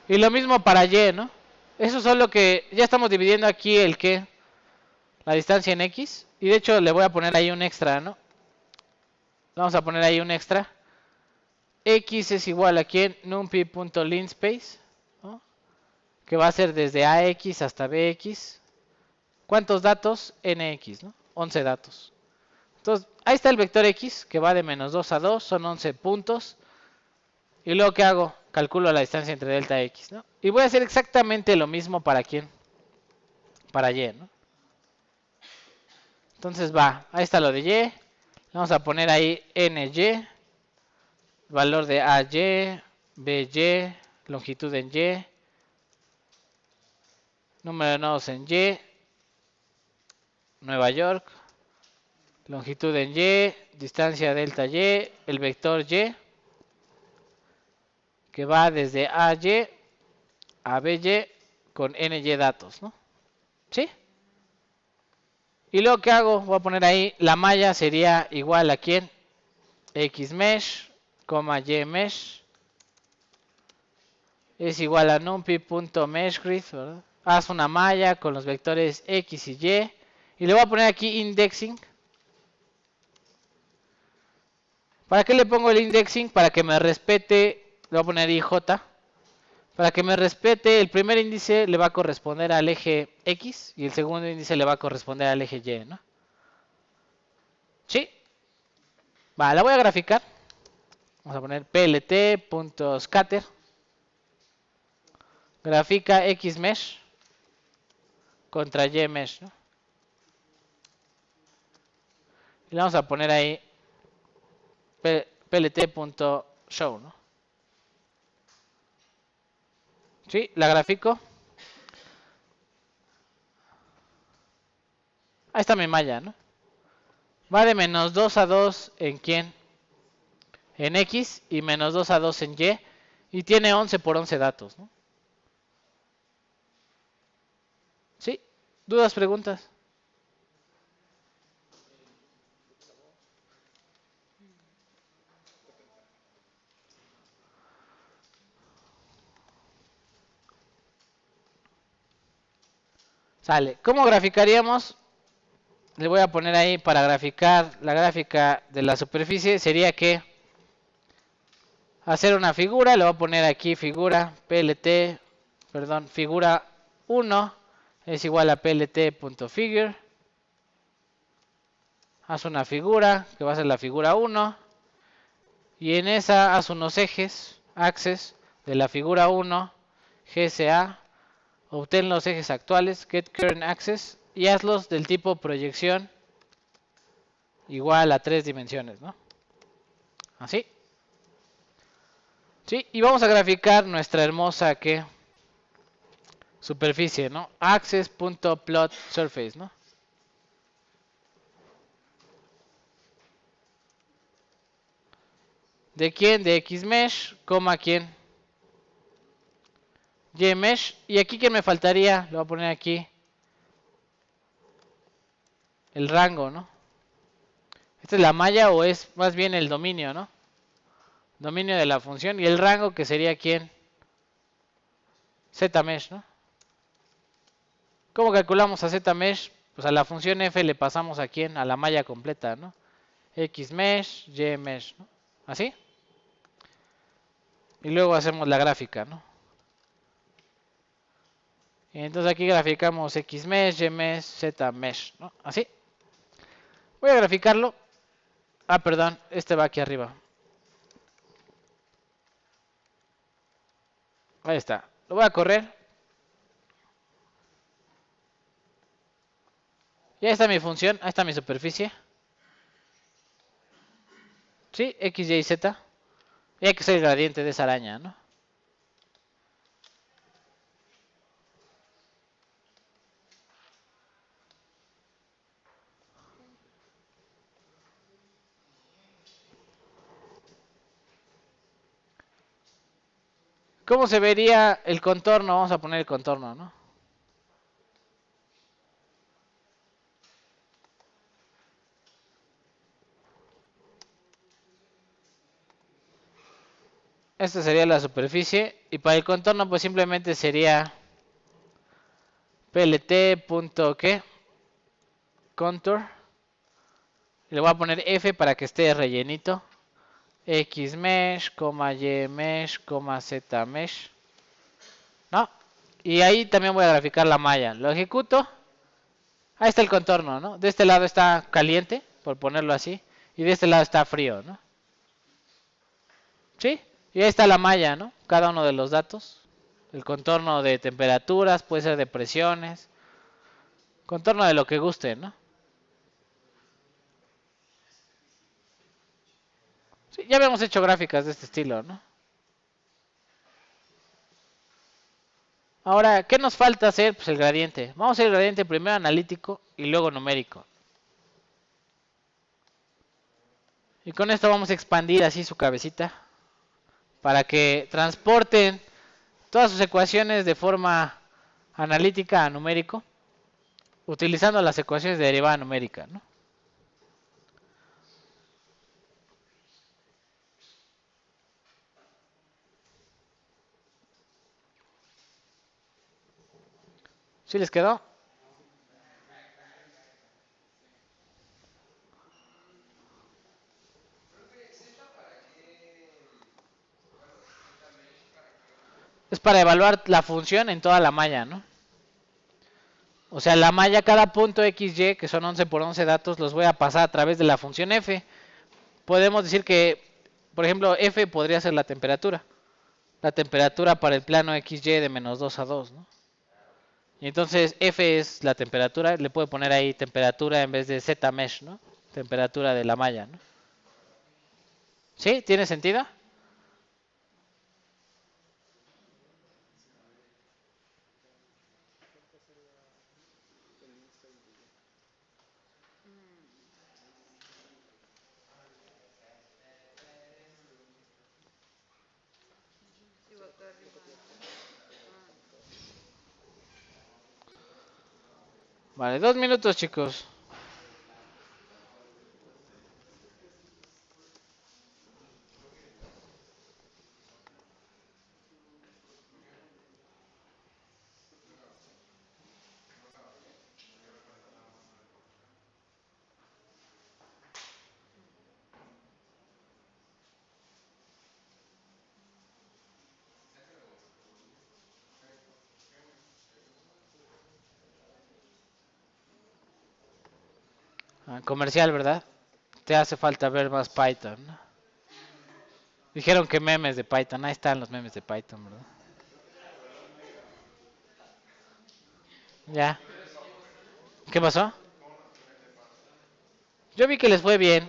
Y lo mismo para Y, ¿no? Eso es solo que ya estamos dividiendo aquí el ¿qué? La distancia en X. Y de hecho le voy a poner ahí un extra, ¿no? Vamos a poner ahí un extra. X es igual a ¿quién? numpy.linspace, ¿no? Que va a ser desde AX hasta BX. ¿Cuántos datos? NX, ¿no? 11 datos. Entonces, ahí está el vector X, que va de menos 2 a 2, son 11 puntos. Y luego, ¿qué hago? Calculo la distancia entre delta X, ¿no? Y voy a hacer exactamente lo mismo para ¿quién? Para Y, ¿no? Entonces va, ahí está lo de Y. Vamos a poner ahí NY, valor de AY, BY, longitud en Y, número de nodos en Y, Nueva York, longitud en Y, distancia delta Y, el vector Y, que va desde AY a BY con NY datos, ¿no? ¿Sí? Y luego, ¿qué hago? Voy a poner ahí, la malla sería igual a ¿quién? Xmesh, Y mesh, es igual a numpy.meshgrid, ¿verdad? Haz una malla con los vectores X y Y. Y le voy a poner aquí indexing. ¿Para qué le pongo el indexing? Para que me respete, le voy a poner IJ. Para que me respete, el primer índice le va a corresponder al eje X y el segundo índice le va a corresponder al eje Y, ¿no? ¿Sí? Va, la voy a graficar. Vamos a poner plt.scatter. Grafica Xmesh contra Ymesh, ¿no? Y le vamos a poner ahí plt.show, ¿no? ¿Sí? La grafico. Ahí está mi malla, ¿no? Va de menos 2 a 2 en ¿quién? En X y menos 2 a 2 en Y. Y tiene 11 por 11 datos, ¿no? ¿Sí? ¿Dudas, preguntas? Sale. ¿Cómo graficaríamos? Le voy a poner ahí para graficar la gráfica de la superficie. Sería que hacer una figura. Le voy a poner aquí figura plt, perdón, figura 1 es igual a plt.figure. Haz una figura que va a ser la figura 1. Y en esa haz unos ejes, axes de la figura 1, GSA. Obtén los ejes actuales, get current axes, y hazlos del tipo proyección igual a 3 dimensiones, ¿no? Así. Sí, y vamos a graficar nuestra hermosa ¿qué? Superficie, ¿no? Axes.plot surface, ¿no? ¿De quién? De Xmesh, coma quién. Ymesh. Y aquí que me faltaría, lo voy a poner aquí. El rango, ¿no? ¿Esta es la malla o es más bien el dominio, ¿no? Dominio de la función. Y el rango que sería quién. Zmesh, ¿no? ¿Cómo calculamos a Zmesh? Pues a la función f le pasamos a quién, a la malla completa, ¿no? Xmesh, Ymesh, ¿no? ¿Así? Y luego hacemos la gráfica, ¿no? Y entonces aquí graficamos Xmesh, Ymesh, Zmesh, ¿no? ¿Así? Voy a graficarlo. Ah, perdón, este va aquí arriba. Ahí está. Lo voy a correr. Y ahí está mi función, ahí está mi superficie. ¿Sí? X, Y, Z. Y hay que ser el gradiente de esa araña, ¿no? ¿Cómo se vería el contorno? Vamos a poner el contorno, ¿no? Esta sería la superficie. Y para el contorno, pues simplemente sería plt.qué contour. Le voy a poner F para que esté rellenito. Xmesh, Ymesh, Zmesh. ¿No? Y ahí también voy a graficar la malla. Lo ejecuto. Ahí está el contorno, ¿no? De este lado está caliente, por ponerlo así. Y de este lado está frío, ¿no? ¿Sí? Y ahí está la malla, ¿no? Cada uno de los datos. El contorno de temperaturas, puede ser de presiones. Contorno de lo que guste, ¿no? Sí, ya habíamos hecho gráficas de este estilo, ¿no? Ahora, ¿qué nos falta hacer? Pues el gradiente. Vamos a hacer el gradiente primero analítico y luego numérico. Y con esto vamos a expandir así su cabecita para que transporten todas sus ecuaciones de forma analítica a numérico, utilizando las ecuaciones de derivada numérica, ¿no? ¿Sí les quedó? Es para evaluar la función en toda la malla, ¿no? O sea, la malla, cada punto XY, que son 11 por 11 datos, los voy a pasar a través de la función f. Podemos decir que, por ejemplo, f podría ser la temperatura. La temperatura para el plano XY de menos 2 a 2, ¿no? Y entonces f es la temperatura, le puedo poner ahí temperatura en vez de Zmesh, ¿no? Temperatura de la malla, ¿no? ¿Sí? ¿Tiene sentido? Sigo acá arriba, ¿no? Vale, 2 minutos, chicos. Ah, comercial, ¿verdad? Te hace falta ver más Python, ¿no? Dijeron que memes de Python. Ahí están los memes de Python, ¿verdad? Ya. ¿Qué pasó? Yo vi que les fue bien.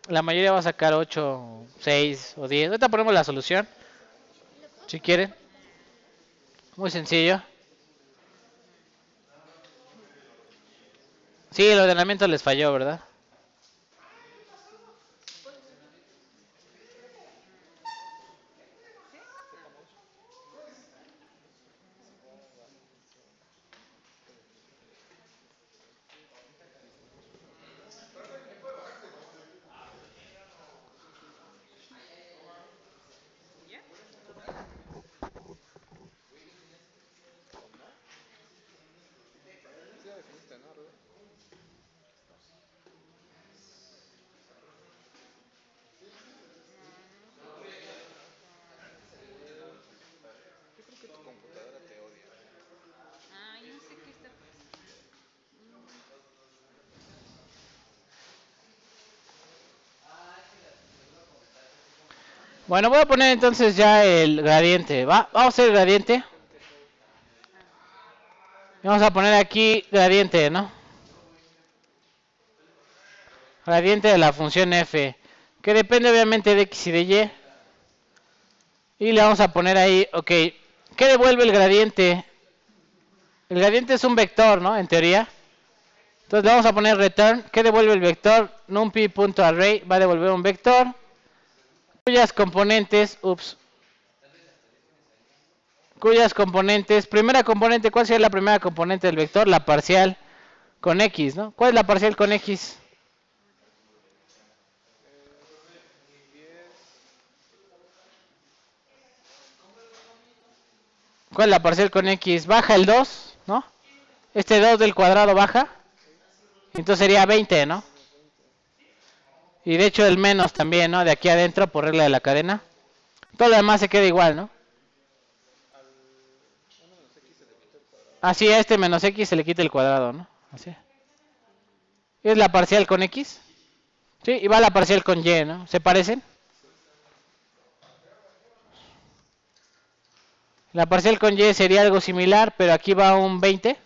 La mayoría va a sacar 8, 6 o 10. Ahorita ponemos la solución, si quieren. Muy sencillo. Sí, el ordenamiento les falló, ¿verdad? Bueno, voy a poner entonces ya el gradiente. Vamos a hacer el gradiente. Vamos a poner aquí gradiente, ¿no? Gradiente de la función f, que depende obviamente de x y de y. Y le vamos a poner ahí, ok, ¿qué devuelve el gradiente? El gradiente es un vector, ¿no? En teoría. Entonces le vamos a poner return. ¿Qué devuelve el vector? numpy.array va a devolver un vector cuyas componentes, primera componente, ¿cuál sería la primera componente del vector? La parcial con x, ¿no? ¿Cuál es la parcial con x? ¿Cuál es la parcial con x? Baja el 2, ¿no? Este 2 del cuadrado baja. Entonces sería 20, ¿no? Y de hecho el menos también, ¿no? De aquí adentro por regla de la cadena. Todo lo demás se queda igual, ¿no? Así a este menos x se le quita el cuadrado, ¿no? Así. Es la parcial con x. Sí, y va la parcial con y, ¿no? ¿Se parecen? La parcial con y sería algo similar, pero aquí va un 20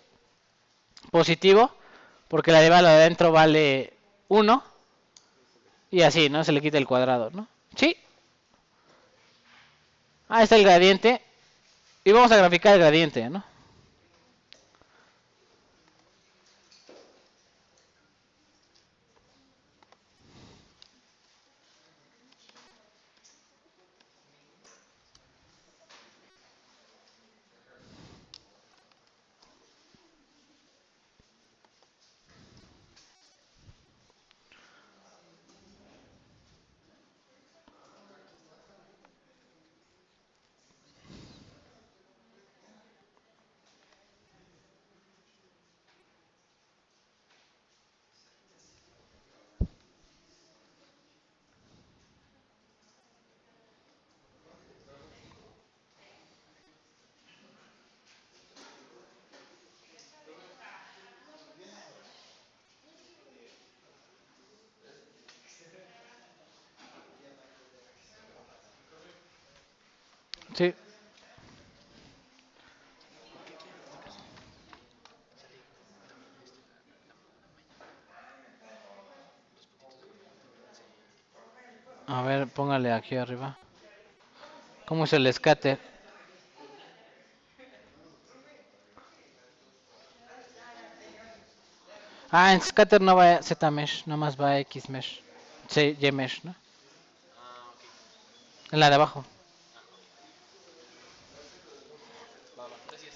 positivo, porque la de adentro vale 1. Y así, ¿no? Se le quita el cuadrado, ¿no? Sí. Ahí está el gradiente. Y vamos a graficar el gradiente, ¿no? Sí. A ver, póngale aquí arriba. ¿Cómo es el scatter? Ah, en scatter no va Z mesh, nomás va X mesh. Sí, Y mesh, ¿no? En la de abajo.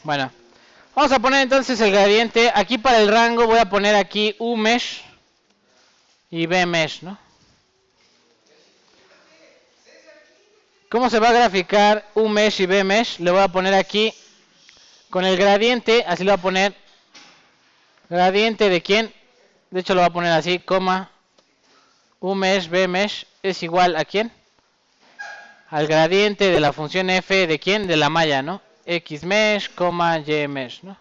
Bueno, vamos a poner entonces el gradiente. Aquí para el rango voy a poner aquí U mesh y B mesh, ¿no? ¿Cómo se va a graficar U mesh y B mesh? Le voy a poner aquí con el gradiente, así lo voy a poner. ¿Gradiente de quién? De hecho lo voy a poner así, coma, U mesh, B mesh es igual a quién? Al gradiente de la función f de quién? De la malla, ¿no? X mesh, Y mesh, ¿no?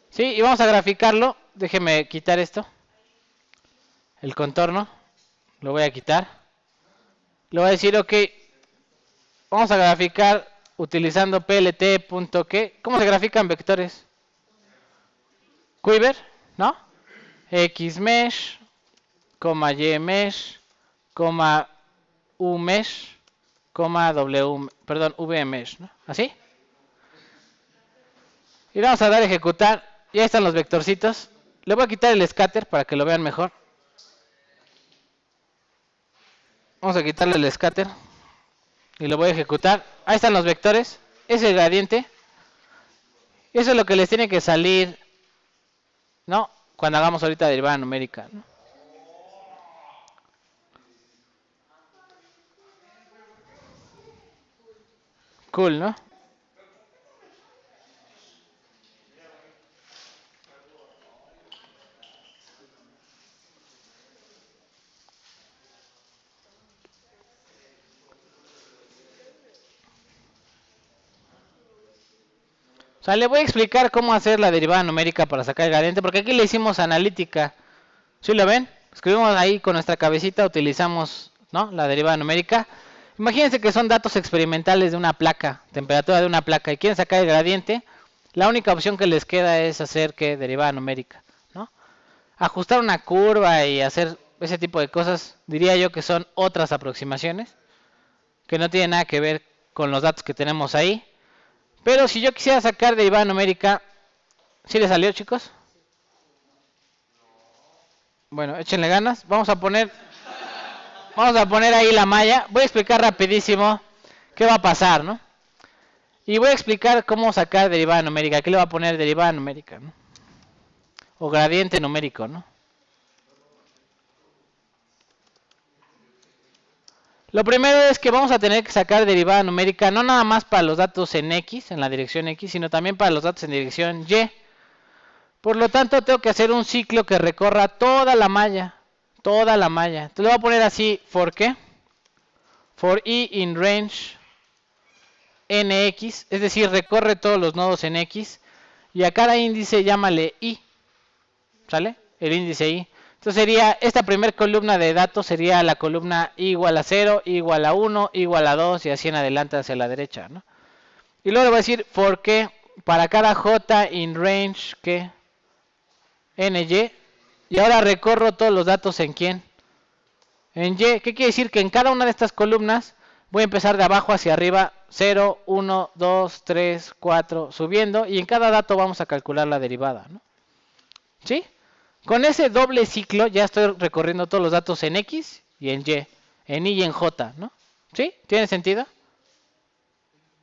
Sí, y vamos a graficarlo. Déjeme quitar esto. El contorno. Lo voy a quitar. Le voy a decir, ok, vamos a graficar utilizando plt.que. ¿Cómo se grafican vectores? Quiver, ¿no? X mesh, Y mesh, U mesh, V mesh, ¿no? ¿Así? Y vamos a dar a ejecutar. Ya están los vectorcitos. Le voy a quitar el scatter para que lo vean mejor. Vamos a quitarle el scatter. Y lo voy a ejecutar. Ahí están los vectores. Es el gradiente. Y eso es lo que les tiene que salir, ¿no? Cuando hagamos ahorita derivada numérica, ¿no? Cool, ¿no? O sea, le voy a explicar cómo hacer la derivada numérica para sacar el gradiente, porque aquí le hicimos analítica. ¿Sí lo ven? Escribimos ahí con nuestra cabecita, utilizamos, ¿no? La derivada numérica. Imagínense que son datos experimentales de una placa, temperatura de una placa, y quieren sacar el gradiente. La única opción que les queda es hacer que derivada numérica, ¿no? Ajustar una curva y hacer ese tipo de cosas, diría yo que son otras aproximaciones, que no tienen nada que ver con los datos que tenemos ahí. Pero si yo quisiera sacar derivada numérica, ¿sí le salió, chicos? Bueno, échenle ganas. Vamos a poner ahí la malla. Voy a explicar rapidísimo qué va a pasar, ¿no? Y voy a explicar cómo sacar derivada numérica. ¿Qué le va a poner derivada numérica, ¿no? O gradiente numérico, ¿no? Lo primero es que vamos a tener que sacar derivada numérica no nada más para los datos en X, en la dirección X, sino también para los datos en dirección Y. Por lo tanto, tengo que hacer un ciclo que recorra toda la malla. Toda la malla. Entonces le voy a poner así, ¿for qué? For I in range NX, es decir, recorre todos los nodos en X. Y a cada índice llámale I. ¿Sale? El índice I. Entonces sería, esta primera columna de datos sería la columna I igual a 0, I igual a 1, I igual a 2 y así en adelante hacia la derecha, ¿no? Y luego le voy a decir, ¿for qué? Para cada J in range, ¿qué? NY. Y ahora recorro todos los datos en quién. En Y. ¿Qué quiere decir? Que en cada una de estas columnas voy a empezar de abajo hacia arriba. 0, 1, 2, 3, 4, subiendo. Y en cada dato vamos a calcular la derivada, ¿no? ¿Sí? Con ese doble ciclo ya estoy recorriendo todos los datos en X y en Y. En I y en J, ¿no? ¿Sí? ¿Tiene sentido?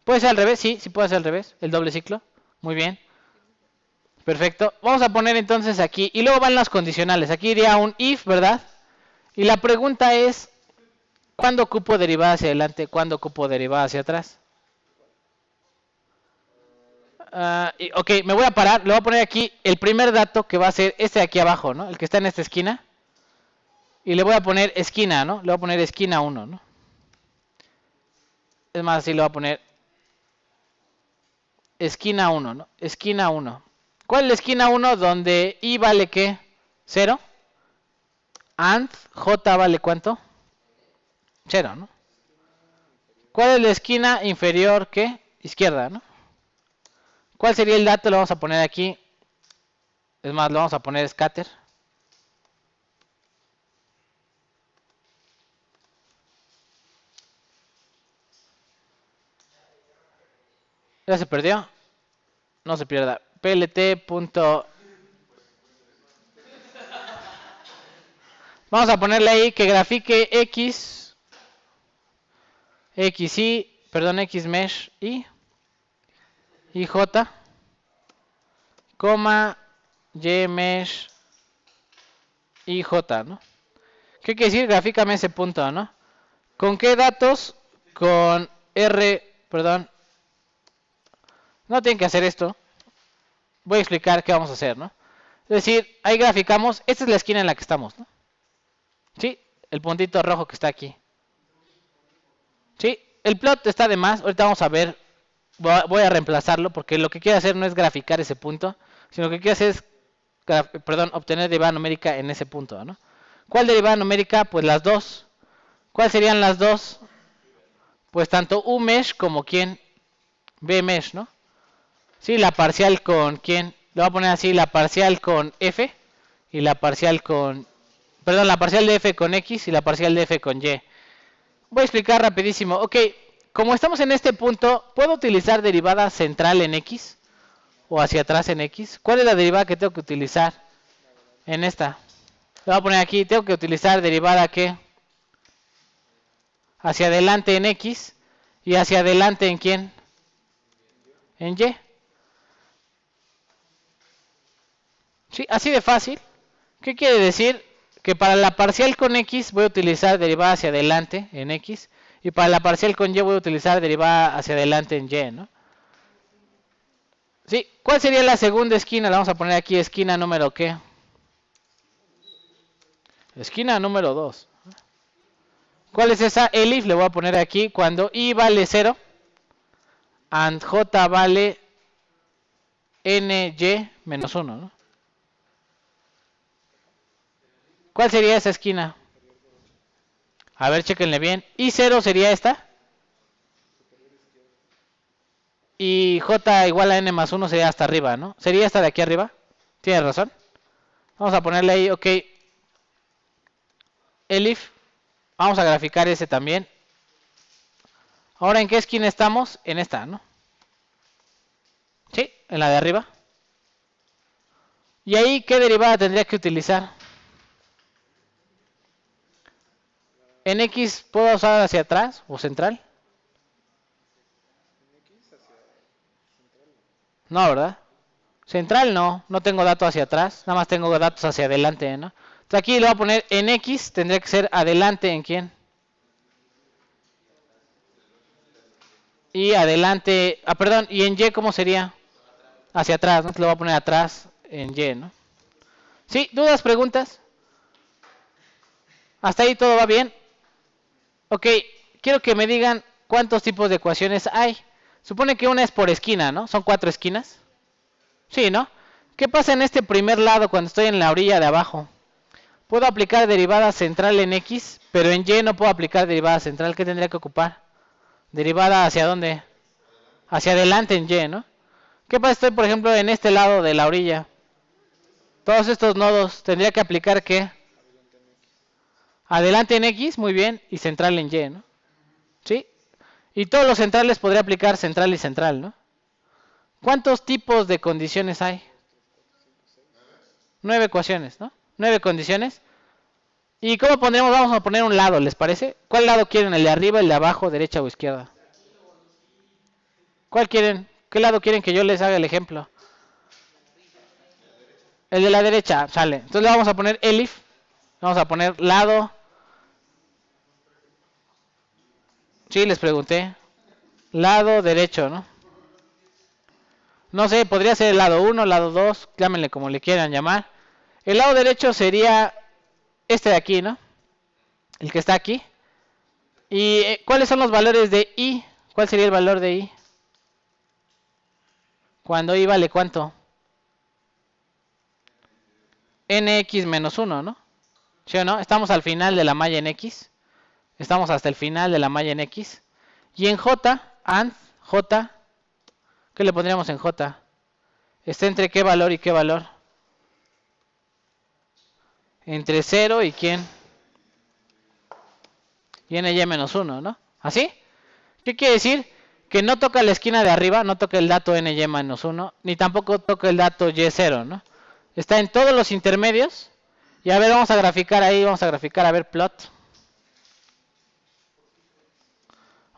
¿Puede ser al revés? Sí, sí puede ser al revés. El doble ciclo. Muy bien. Perfecto. Vamos a poner entonces aquí. Y luego van las condicionales. Aquí iría un if, ¿verdad? Y la pregunta es, ¿cuándo ocupo derivada hacia adelante? ¿Cuándo ocupo derivada hacia atrás? Ok, me voy a parar. Le voy a poner aquí el primer dato que va a ser este de aquí abajo, ¿no? El que está en esta esquina. Y le voy a poner esquina, ¿no? Le voy a poner esquina 1, ¿no? Es más, así le voy a poner esquina 1, ¿no? Esquina 1. ¿Cuál es la esquina 1? Donde I vale ¿qué? 0. And J vale ¿cuánto? 0, ¿no? ¿Cuál es la esquina inferior ¿qué? Izquierda, ¿no? ¿Cuál sería el dato? Lo vamos a poner aquí. Es más, lo vamos a poner scatter. ¿Ya se perdió? No se pierda. PLT. Vamos a ponerle ahí que grafique X. XY. Perdón, X mesh y J. Coma. Y mesh. J, ¿no? ¿Qué quiere decir? Grafícame ese punto, ¿no? ¿Con qué datos? Con R. Perdón. No tienen que hacer esto. Voy a explicar qué vamos a hacer, ¿no? Es decir, ahí graficamos. Esta es la esquina en la que estamos, ¿no? ¿Sí? El puntito rojo que está aquí. ¿Sí? El plot está de más. Ahorita vamos a ver. Voy a reemplazarlo porque lo que quiero hacer no es graficar ese punto, sino que quiero hacer es, obtener derivada numérica en ese punto, ¿no? ¿Cuál derivada numérica? Pues las dos. ¿Cuáles serían las dos? Pues tanto U mesh como quién. B mesh, ¿no? Sí, la parcial con quién. Le voy a poner así, la parcial con F y la parcial con... Perdón, la parcial de F con X y la parcial de F con Y. Voy a explicar rapidísimo. Ok, como estamos en este punto, ¿puedo utilizar derivada central en X? ¿O hacia atrás en X? ¿Cuál es la derivada que tengo que utilizar en esta? Le voy a poner aquí, tengo que utilizar derivada ¿qué? Hacia adelante en X y hacia adelante en quién? En Y. ¿Sí? Así de fácil. ¿Qué quiere decir? Que para la parcial con X voy a utilizar derivada hacia adelante en X. Y para la parcial con Y voy a utilizar derivada hacia adelante en Y, ¿no? ¿Sí? ¿Cuál sería la segunda esquina? La vamos a poner aquí, esquina número ¿qué? Esquina número 2. ¿Cuál es esa? El if le voy a poner aquí cuando I vale 0 and J vale NY menos 1, ¿no? ¿Cuál sería esa esquina? A ver, chequenle bien. Y 0 sería esta. Y J igual a N más 1 sería hasta arriba, ¿no? Sería esta de aquí arriba. Tienes razón. Vamos a ponerle ahí, ok. Elif. Vamos a graficar ese también. Ahora, ¿en qué esquina estamos? En esta, ¿no? Sí, en la de arriba. ¿Y ahí qué derivada tendría que utilizar? ¿En X puedo usar hacia atrás o central? No, ¿verdad? Central no, no tengo datos hacia atrás, nada más tengo datos hacia adelante, ¿no? Entonces aquí le voy a poner en X, tendría que ser adelante en quién. Y adelante, perdón, y en Y ¿cómo sería? Hacia atrás, ¿no? Entonces le voy a poner atrás en Y, ¿no? ¿Sí? ¿Dudas, preguntas? ¿Hasta ahí todo va bien? Ok, quiero que me digan cuántos tipos de ecuaciones hay. Supone que una es por esquina, ¿no? Son 4 esquinas. Sí, ¿no? ¿Qué pasa en este primer lado cuando estoy en la orilla de abajo? Puedo aplicar derivada central en X, pero en Y no puedo aplicar derivada central. ¿Qué tendría que ocupar? Derivada hacia dónde? Hacia adelante en Y, ¿no? ¿Qué pasa si estoy, por ejemplo, en este lado de la orilla? Todos estos nodos, ¿tendría que aplicar qué? Adelante en X, muy bien, y central en Y, ¿no? ¿Sí? Y todos los centrales podría aplicar central y central, ¿no? ¿Cuántos tipos de condiciones hay? 9 ecuaciones, ¿no? 9 condiciones. ¿Y cómo pondremos? Vamos a poner un lado, ¿les parece? ¿Cuál lado quieren? ¿El de arriba, el de abajo, derecha o izquierda? ¿Cuál quieren? ¿Qué lado quieren que yo les haga el ejemplo? El de la derecha, sale. Entonces le vamos a poner elif. Vamos a poner lado. Sí, les pregunté. Lado derecho, ¿no? No sé, podría ser el lado 1, lado 2, llámenle como le quieran llamar. El lado derecho sería este de aquí, ¿no? El que está aquí. ¿Y cuáles son los valores de I? ¿Cuál sería el valor de I? Cuando I vale ¿cuánto? Nx menos 1, ¿no? ¿Sí o no? Estamos al final de la malla en X. Estamos hasta el final de la malla en X. Y en J, J, ¿qué le pondríamos en J? ¿Está entre qué valor y qué valor? Entre 0 y ¿quién? Y NY menos 1, ¿no? ¿Así? ¿Qué quiere decir? Que no toca la esquina de arriba, no toca el dato NY menos 1, ni tampoco toca el dato Y0, ¿no? Está en todos los intermedios. Y a ver, vamos a graficar ahí, vamos a graficar, a ver, plot.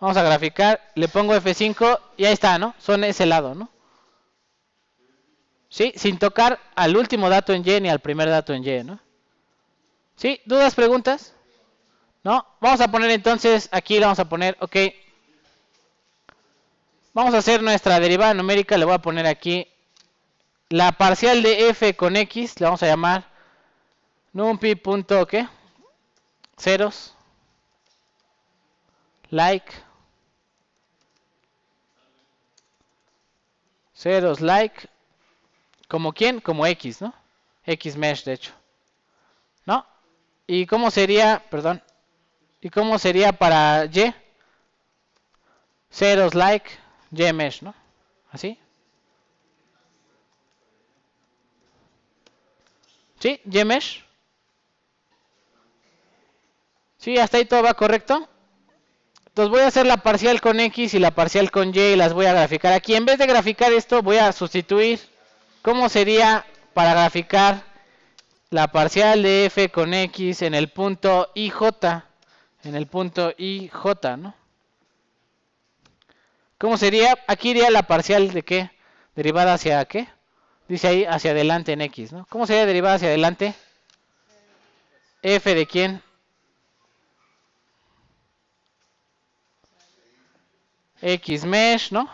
Vamos a graficar, le pongo F5 y ahí está, ¿no? Son ese lado, ¿no? ¿Sí? Sin tocar al último dato en Y ni al primer dato en Y, ¿no? ¿Sí? ¿Dudas, preguntas? ¿No? Vamos a poner entonces, aquí le vamos a poner, ok. Vamos a hacer nuestra derivada numérica, le voy a poner aquí la parcial de f con x, le vamos a llamar numpy punto, ¿qué? Ceros, like, ceros, like, ¿como quién? Como x, ¿no? X mesh, de hecho, ¿no? ¿Y cómo sería, perdón, y cómo sería para y? Ceros, like, y mesh, ¿no? ¿Así? ¿Sí? ¿Y mesh? ¿Sí? ¿Hasta ahí todo va correcto? Entonces voy a hacer la parcial con X y la parcial con Y y las voy a graficar aquí. En vez de graficar esto, voy a sustituir. ¿Cómo sería para graficar la parcial de F con X en el punto IJ? En el punto IJ, ¿no? ¿Cómo sería? Aquí iría la parcial de ¿qué? Derivada hacia ¿qué? Dice ahí hacia adelante en X, ¿no? ¿Cómo sería derivada hacia adelante? ¿F de quién? X mesh, ¿no?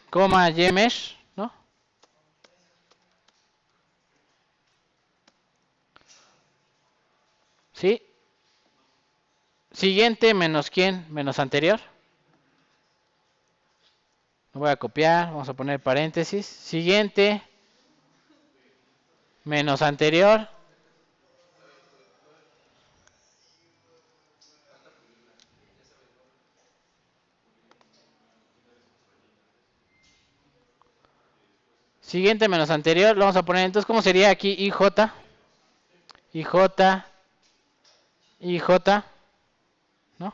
Coma Y mesh, ¿no? ¿Sí? Siguiente menos quién? Menos anterior. Lo voy a copiar, vamos a poner paréntesis. Siguiente menos anterior. Siguiente menos anterior, lo vamos a poner. Entonces, ¿cómo sería aquí? IJ, IJ, IJ, ¿no?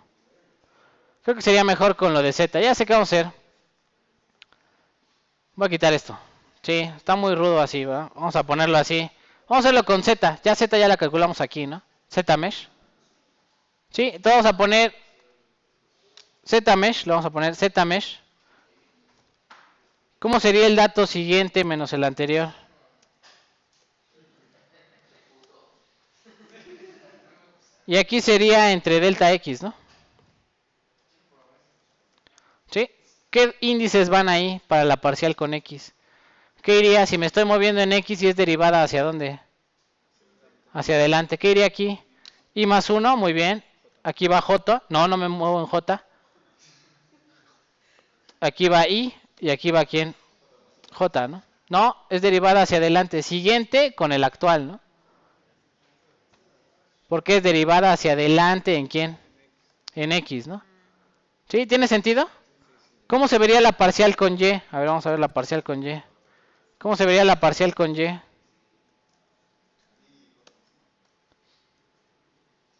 Creo que sería mejor con lo de Z. Ya sé qué vamos a hacer. Voy a quitar esto. Sí, está muy rudo así, ¿va? Vamos a ponerlo así. Vamos a hacerlo con Z. Ya Z ya la calculamos aquí, ¿no? Z mesh. Sí, entonces vamos a poner Z mesh. Lo vamos a poner Z mesh. ¿Cómo sería el dato siguiente menos el anterior? Y aquí sería entre delta X, ¿no? ¿Sí? ¿Qué índices van ahí para la parcial con X? ¿Qué iría si me estoy moviendo en X y es derivada hacia dónde? Hacia adelante. ¿Qué iría aquí? I más 1, muy bien. Aquí va J. No, no me muevo en J. Aquí va I y aquí va ¿quién? J, ¿no? No, es derivada hacia adelante. Siguiente con el actual, ¿no? Porque es derivada hacia adelante en ¿quién? En X, ¿no? ¿Sí? ¿Tiene sentido? ¿Cómo se vería la parcial con Y? A ver, vamos a ver la parcial con Y. ¿Cómo se vería la parcial con Y?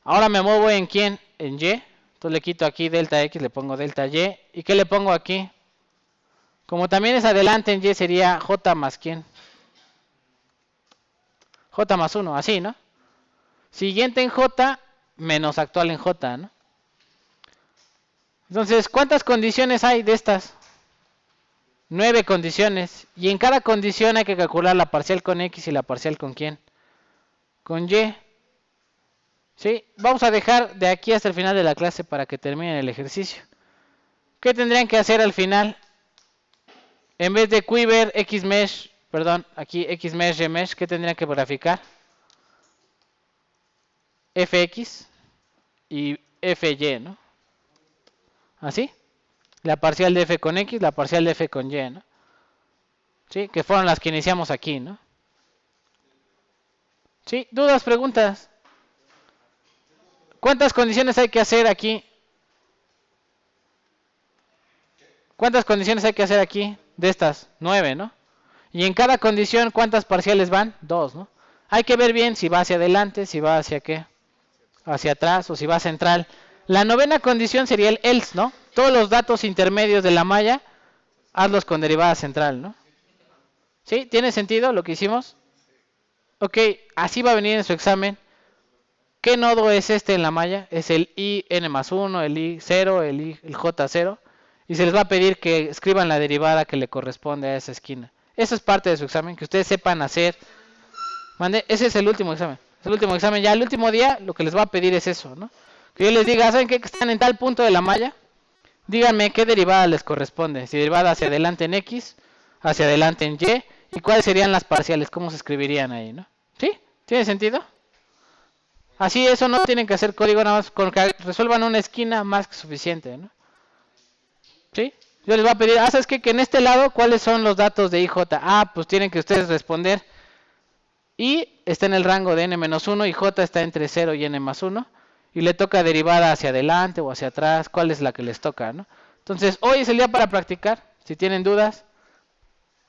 Ahora me muevo en ¿quién? En Y. Entonces le quito aquí delta X, le pongo delta Y. ¿Y qué le pongo aquí? Como también es adelante en Y, sería J más ¿quién? J más 1, así, ¿no? Siguiente en J, menos actual en J, ¿no? Entonces, ¿cuántas condiciones hay de estas? 9 condiciones. Y en cada condición hay que calcular la parcial con X y la parcial con ¿quién? Con Y. ¿Sí? Vamos a dejar de aquí hasta el final de la clase para que terminen el ejercicio. ¿Qué tendrían que hacer al final? En vez de quiver xmesh, perdón, aquí xmesh, ymesh, ¿qué tendrían que graficar? Fx y Fy, ¿no? ¿Así? La parcial de f con x, la parcial de f con y, ¿no? ¿Sí? Que fueron las que iniciamos aquí, ¿no? ¿Sí? ¿Dudas, preguntas? ¿Cuántas condiciones hay que hacer aquí? ¿Cuántas condiciones hay que hacer aquí? De estas, 9, ¿no? Y en cada condición, ¿cuántas parciales van? 2, ¿no? Hay que ver bien si va hacia adelante, si va hacia qué, hacia atrás o si va central. La novena condición sería el else, ¿no? Todos los datos intermedios de la malla, hazlos con derivada central, ¿no? ¿Sí? ¿Tiene sentido lo que hicimos? Ok, así va a venir en su examen. ¿Qué nodo es este en la malla? Es el IN más 1, el I0, el J0. Y se les va a pedir que escriban la derivada que le corresponde a esa esquina. Eso es parte de su examen, que ustedes sepan hacer. Ese es el último examen. Es el último examen. Ya el último día lo que les va a pedir es eso, ¿no? Que yo les diga, ¿saben qué? Que están en tal punto de la malla. Díganme qué derivada les corresponde. Si derivada hacia adelante en X, hacia adelante en Y. ¿Y cuáles serían las parciales? ¿Cómo se escribirían ahí, no? ¿Sí? ¿Tiene sentido? Así eso no tienen que hacer código, nada más con que resuelvan una esquina más que suficiente, ¿no? ¿Sí? Yo les voy a pedir, ¿sabes qué? Que en este lado, ¿cuáles son los datos de IJ? Pues tienen que ustedes responder. I está en el rango de n-1 y J está entre 0 y n más 1. Y le toca derivada hacia adelante o hacia atrás, ¿cuál es la que les toca, no? Entonces, hoy es el día para practicar. Si tienen dudas,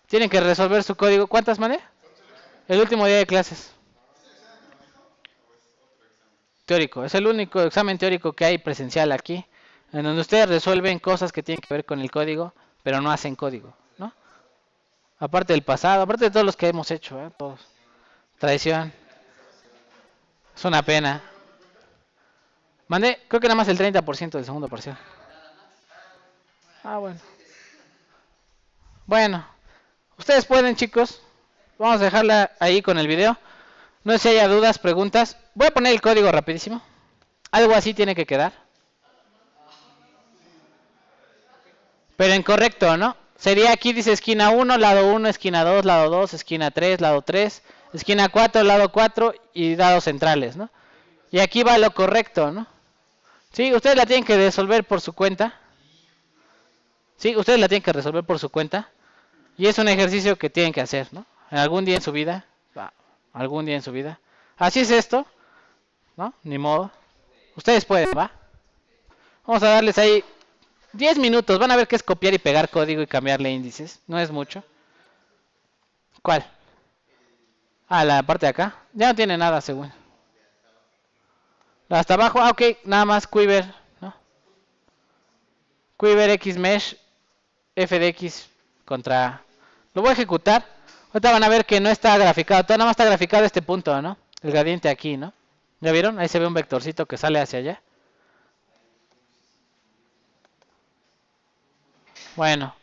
tienen que resolver su código. ¿Cuántas mandé? El último día de clases. Teórico. Es el único examen teórico que hay presencial aquí, en donde ustedes resuelven cosas que tienen que ver con el código, pero no hacen código, ¿no? Aparte del pasado, aparte de todos los que hemos hecho, todos. Tradición. Es una pena. Mandé, creo que nada más el 30% del segundo parcial. Bueno. Bueno. Ustedes pueden, chicos. Vamos a dejarla ahí con el video. No sé si haya dudas, preguntas. Voy a poner el código rapidísimo. Algo así tiene que quedar. Pero incorrecto, ¿no? Sería aquí, dice esquina 1, lado 1, esquina 2, lado 2, esquina 3, lado 3, esquina 4, lado 4 y dados centrales, ¿no? Y aquí va lo correcto, ¿no? Sí, ustedes la tienen que resolver por su cuenta. Sí, ustedes la tienen que resolver por su cuenta. Y es un ejercicio que tienen que hacer, ¿no? Algún día en su vida. Algún día en su vida. Así es esto, ¿no? Ni modo. Ustedes pueden, ¿va? Vamos a darles ahí 10 minutos. Van a ver que es copiar y pegar código y cambiarle índices. No es mucho. ¿Cuál? Ah, la parte de acá. Ya no tiene nada, según. Hasta abajo, ah, ok, nada más Quiver, ¿no? Quiver X Mesh F de X contra... Lo voy a ejecutar. Ahorita van a ver que no está graficado. Todo nada más está graficado este punto, ¿no? El gradiente aquí, ¿no? ¿Ya vieron? Ahí se ve un vectorcito que sale hacia allá. Bueno,